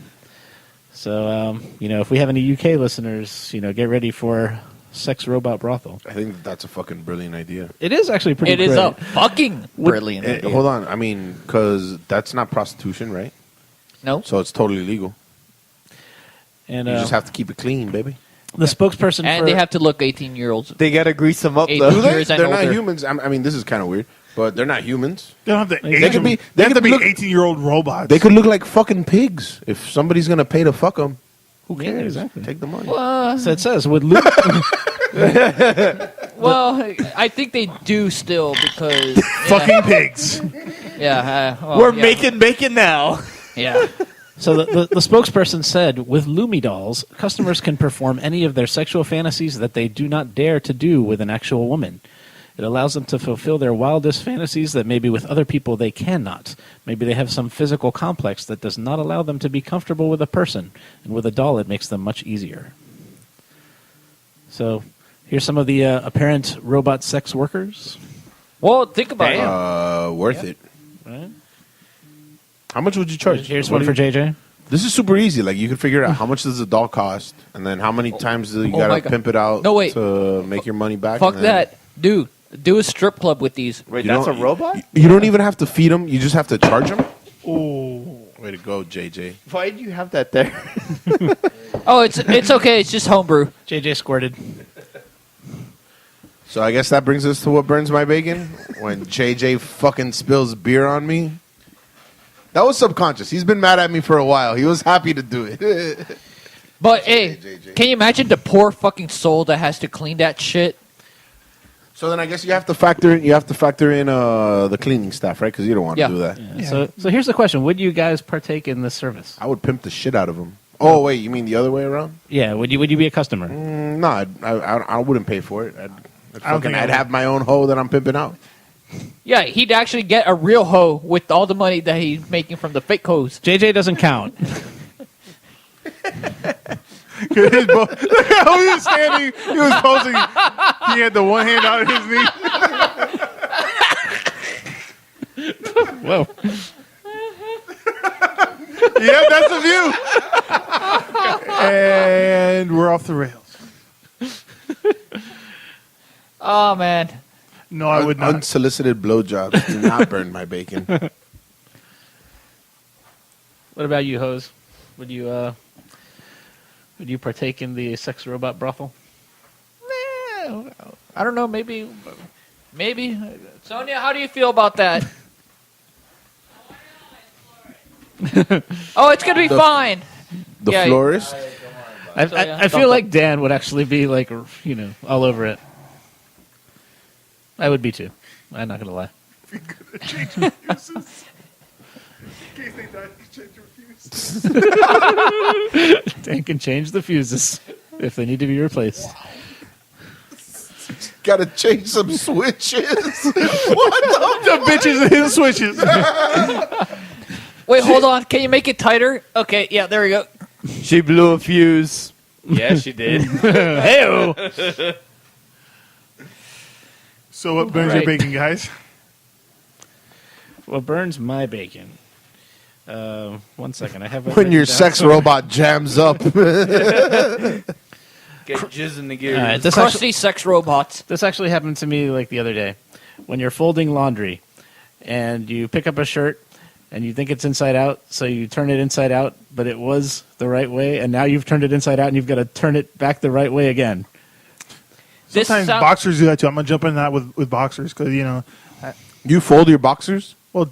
So if we have any UK listeners, get ready for sex robot brothel. I think that's a fucking brilliant idea. It is actually pretty. It is a fucking brilliant idea. Hold on. I mean, because that's not prostitution, right? No. So it's totally legal. And You just have to keep it clean, baby. the spokesperson And for they have to look 18-year-olds. They gotta grease them up, Eight though. Do they? Years and They're not older. humans. I mean, this is kind of weird, but they're not humans. They don't have to. They could be- They have to be look- 18-year-old robots. They could look like fucking pigs. If somebody's gonna pay to fuck them, who Yeah, cares? exactly. Take the money. So it says with Lu- Well, I think they do still because fucking pigs. We're making bacon now. Yeah. So the spokesperson said, with Lumidolls, customers can perform any of their sexual fantasies that they do not dare to do with an actual woman. It allows them to fulfill their wildest fantasies that maybe with other people they cannot. Maybe they have some physical complex that does not allow them to be comfortable with a person, and with a doll it makes them much easier. So here's some of the apparent robot sex workers. Well, think about it. Worth it. Right? How much would you charge? Here's one for JJ. This is super easy. Like you can figure out how much does the doll cost, and then how many times do you Oh gotta my God. pimp it out No, wait. to make your money back. Fuck and then- that. Dude, do a strip club with these. Wait, You that's a don't- robot? You don't even have to feed them. You just have to charge them. Oh. Way to go, JJ. Why do you have that there? Oh, it's okay. It's just homebrew. JJ squirted. So I guess that brings us to what burns my bacon. When JJ fucking spills beer on me. That was subconscious. He's been mad at me for a while. He was happy to do it. But hey, JJ. can you imagine the poor fucking soul that has to clean that shit? So then I guess you have to factor in. The cleaning staff, right? Because you don't want to Yeah. do that. Yeah. So here's the question: would you guys partake in this service? I would pimp the shit out of him. Oh wait, you mean the other way around? Yeah. Would you be a customer? No, I wouldn't pay for it. think I I'd would. have my own hoe that I'm pimping out. Yeah, he'd actually get a real hoe with all the money that he's making from the fake hoes. JJ doesn't count. Look at how he was standing. He was posing. He had the one hand out of his knee. Whoa. Yeah, that's the view. And we're off the rails. Oh man. No, I would not. Unsolicited blowjobs do not burn my bacon. What about you, Hose? Would you partake in the sex robot brothel? I don't know. Maybe. Sonia, how do you feel about that? Oh, it's gonna be fine. The Yeah. florist. I feel like Dan would actually be like, all over it. I would be too. I'm not gonna lie. Be good at changing fuses. In case they die, change your fuses. Dan can change the fuses if they need to be replaced. Gotta change some switches. The bitches and his switches. Wait, hold on. Can you make it tighter? Okay, yeah, there we go. She blew a fuse. Yeah, she did. Hey-o. So what burns your bacon, guys? What burns my bacon? 1 second. I have it When written your down. sex robot jams up. Get jizz in the gears. All right, this Crusty sex robots. This actually happened to me like the other day. When you're folding laundry and you pick up a shirt and you think it's inside out, so you turn it inside out, but it was the right way, and now you've turned it inside out and you've got to turn it back the right way again. Sometimes boxers do that too. I'm gonna jump in that with boxers because You fold your boxers? well,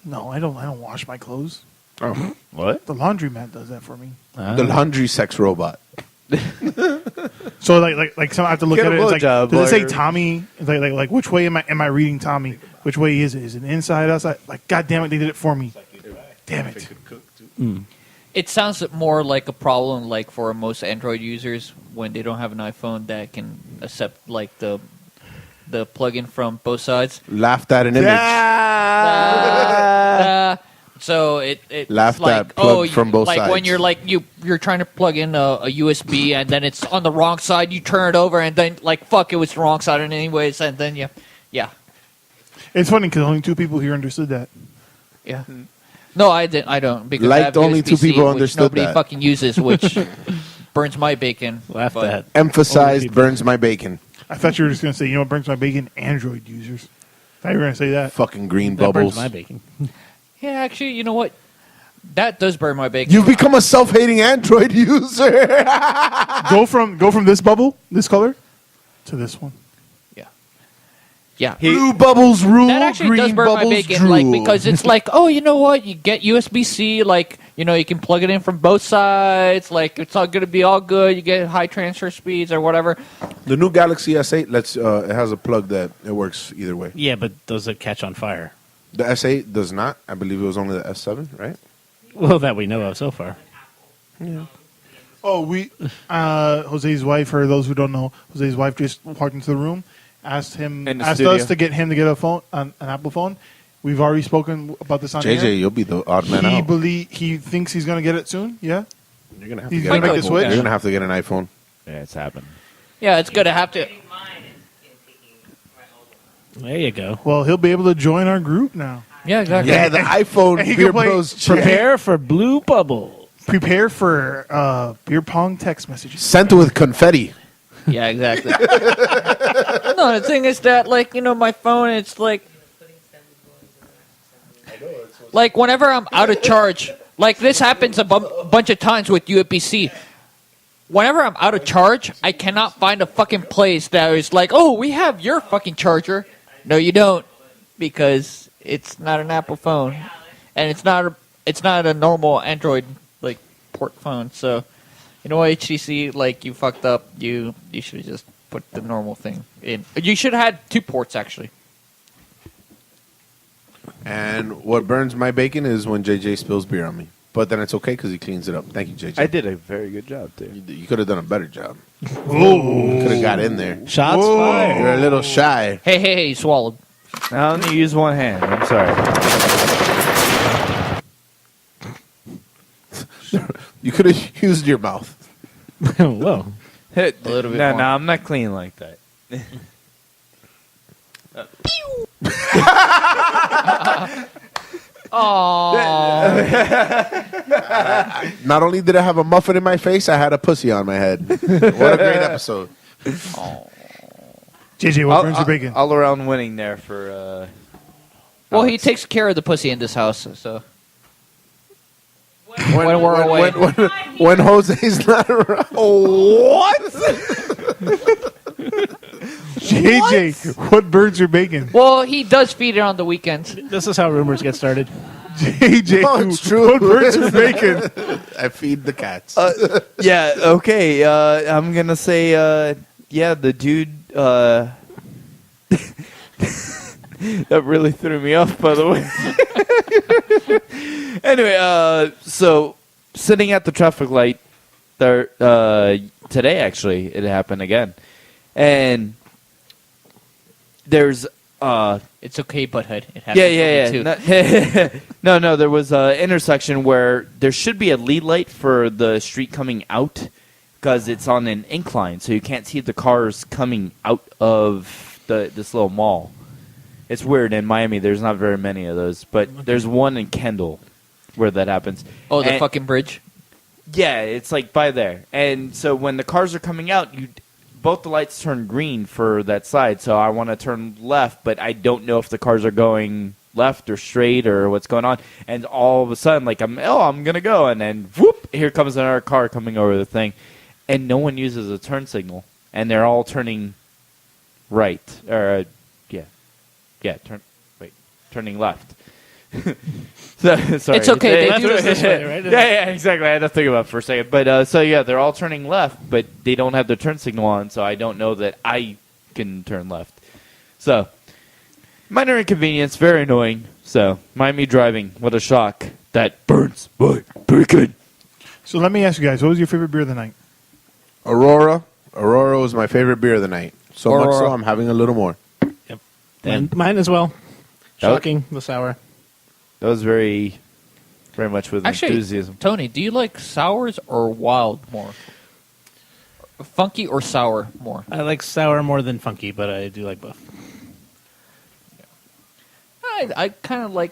no, I don't wash my clothes. Oh. What? The laundromat does that for me. The laundry sex robot. So like some I have to look Get at a it. It's like, blowjob, does it say lawyer. Tommy? It's like which way am I reading Tommy? Which way is it? Is it inside, outside? Like, God damn it, they did it for me. Damn it. It sounds more like a problem like for most Android users when they don't have an iPhone that can accept like the plugin from both sides. Laughed at an image. So it's Laughed like at plug from both like sides. when you're like you're trying to plug in a USB and then it's on the wrong side, you turn it over and then like fuck, it was the wrong side anyways, and then yeah. It's funny because only 2 people here understood that. Yeah. No, I didn't. I don't because I Liked have only USB-C, 2 people which understood nobody that. fucking uses, which burns my bacon. Laughed but- at. Emphasized burns my bacon. I thought you were just gonna say, what burns my bacon? Android users. I thought you were gonna say that. Fucking green That burns bubbles. my bacon. Yeah, actually, you know what? That does burn my bacon. You've become a self-hating Android user. Go from this bubble, this color, to this one. Yeah. Blue bubbles rule. That actually green does burn my bubbles bacon, drool. like because it's like, oh, you know what? You get USB-C, like you can plug it in from both sides. Like it's all going to be all good. You get high transfer speeds or whatever. The new Galaxy S8 it has a plug that it works either way. Yeah, but does it catch on fire? The S8 does not. I believe it was only the S7, right? Well, that we know of so far. Oh, Jose's wife, for those who don't know, Jose's wife just walked into the room, asked In the us studio. to get him to get a phone, an Apple phone. We've already spoken about this on air. JJ, you'll be the odd man out. He thinks he's gonna get it soon. Yeah, You're gonna have he's to gonna get make an the iPhone. switch. You're gonna have to get an iPhone. Yeah, it's happened. Yeah, it's good to have to. There you go. Well, he'll be able to join our group now. Yeah, exactly. Yeah, the iPhone and he Beer can play- Bros chat. Prepare for blue bubble. Prepare for beer pong text messages. Sent with confetti. Yeah, exactly. No, the thing is that, like, my phone, it's like whenever I'm out of charge, like this happens a bunch of times with USB-C. Whenever I'm out of charge, I cannot find a fucking place that is like, oh, we have your fucking charger. No, you don't, because it's not an Apple phone, and it's not a normal Android like port phone. So, you know what, HTC, like you fucked up. You should have just put the normal thing in. You should have had 2 ports actually. And what burns my bacon is when JJ spills beer on me. But then it's okay because he cleans it up. Thank you, JJ. I did a very good job there. You could have done a better job. Could have got in there. Shots fired. You're a little shy. Hey, you swallowed. I only use one hand. I'm sorry. You could have used your mouth. Whoa. A little bit No, more. I'm not clean like that. Not only did I have a muffin in my face, I had a pussy on my head. What a great episode. JJ, what burns your bacon? All around winning there for. Well, he Alex. takes care of the pussy in this house, so. When we're away. When Jose's not around. JJ, what burns your bacon? Well, he does feed it on the weekends. This is how rumors get started. JJ, Oh, it's true. What birds are bacon? I feed the cats. Yeah, okay. I'm going to say, the dude. That really threw me off, by the way. Anyway, so sitting at the traffic light there today, actually, it happened again. And there's It's okay, butthead. It happened to me too. No, there was an intersection where there should be a lead light for the street coming out because it's on an incline, so you can't see the cars coming out of this little mall. It's weird. In Miami, there's not very many of those, but there's one in Kendall where that happens. Oh, the fucking bridge? Yeah, it's like by there. And so when the cars are coming out, both the lights turn green for that side, so I want to turn left, but I don't know if the cars are going left or straight or what's going on. And all of a sudden, like, I'm going to go, and then, whoop, here comes another car coming over the thing. And no one uses a turn signal, and they're all turning right. Or, turning left. Sorry. It's okay. They do this way, right? Yeah, exactly. I had to think about it for a second. But they're all turning left, but they don't have their turn signal on, so I don't know that I can turn left. So, minor inconvenience, very annoying. So, Miami driving, what a shock. That burns my bacon. So let me ask you guys, what was your favorite beer of the night? Aurora. Aurora was my favorite beer of the night. So much so, Aurora. I'm having a little more. Yep. And mine as well. Shocking, the sour. That was very much with Actually, enthusiasm. Tony, do you like sours or wild more? Funky or sour more? I like sour more than funky, but I do like both. I kind of like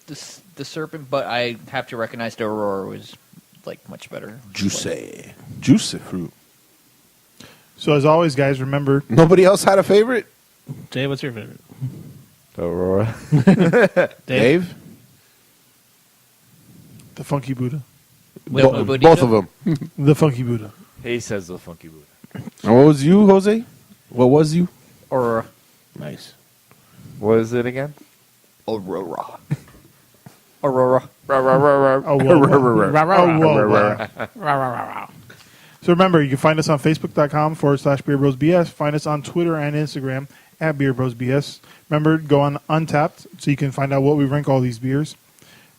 the serpent, but I have to recognize the Aurora was like much better. Juicy. Juicy fruit. So as always, guys, remember, Nobody else had a favorite? Jay, what's your favorite? Aurora. Dave? the Funky Buddha. Both of them. The Funky Buddha. He says the funky Buddha. And what was you, Jose? What was you? Aurora. Nice. What is it again? Aurora. Aurora. Oh, whoa. So remember, you can find us on Facebook.com/BeerBrosBS. Find us on Twitter and Instagram at BeerBrosBS. Remember, go on Untapped so you can find out what we rank all these beers.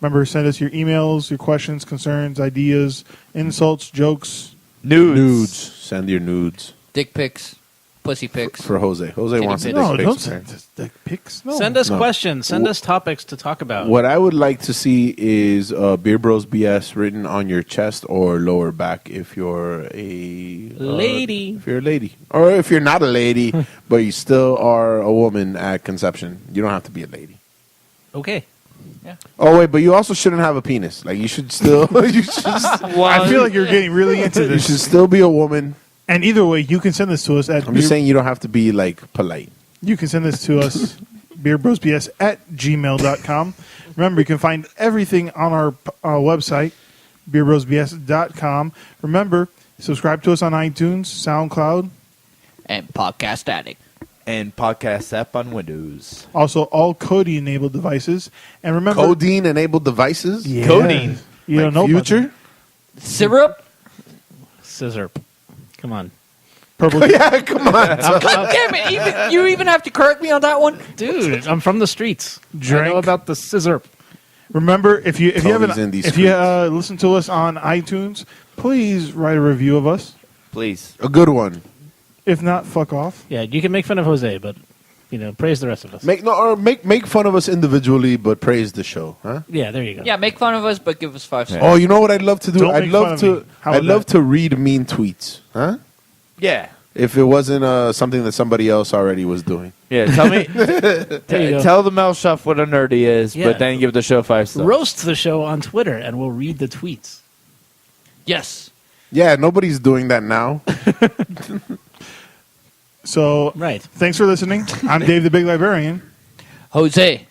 Remember, send us your emails, your questions, concerns, ideas, insults, jokes. Nudes. Send your nudes. Dick pics. Pussy pics. For Jose. Jose Kitty wants pics. to No, dick don't pics, send man. us dick pics. No. Send us No. questions. Send us topics to talk about. What I would like to see is Beer Bros BS written on your chest or lower back if you're a Lady. if you're a lady, or if you're not a lady, but you still are a woman at conception. You don't have to be a lady. Okay. Oh wait, but you also shouldn't have a penis. Like you should still. You should. I feel like you're getting really into You this. should still be a woman. And either way, you can send this to us at I'm just saying you don't have to be like polite. You can send this to us, beerbrosbs@gmail.com. Remember, you can find everything on our website, beerbrosbs.com. Remember, subscribe to us on iTunes, SoundCloud. And Podcast Addict. And podcast app on Windows. Also, all Kodi-enabled devices. And remember... Codeine-enabled devices? Yeah. Codeine. You Like don't know about Future? Syrup? Scissor. Come on. Purple. Yeah, come on. God damn it. You even have to correct me on that one? Dude, I'm from the streets. I Drink. know about the scissor. Remember, if you Cody's in these listen to us on iTunes, please write a review of us. Please. A good one. If not, fuck off. Yeah, you can make fun of Jose, but, praise the rest of us. Make fun of us individually, but praise the show, huh? Yeah, there you go. Yeah, make fun of us, but give us 5 stars. Oh, you know what I'd love to do? Don't I'd make love fun of to. me. How I'd about love that? to read mean tweets, huh? Yeah. If it wasn't something that somebody else already was doing. Yeah, tell me. There you go. Tell the Mel Shuff what a nerd he is, Yeah. but then give the show 5 stars. Roast the show on Twitter, and we'll read the tweets. Yes. Yeah, nobody's doing that now. So, Right. thanks for listening. I'm Dave the Big Librarian. Jose.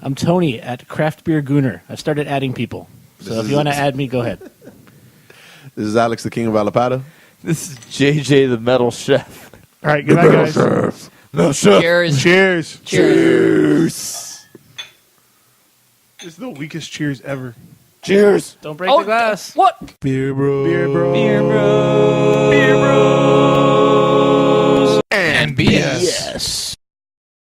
I'm Tony at Craft Beer Gooner. I've started adding people. So if you want to add me, go ahead. This is Alex, the King of Alapata. This is JJ the Metal Chef. All right, good night, guys. Metal Chef. Cheers. Cheers. Cheers. This is the weakest cheers ever. Cheers. Don't break the glass. What? Beer bro. Beer bro. Beer bro. Beer bro.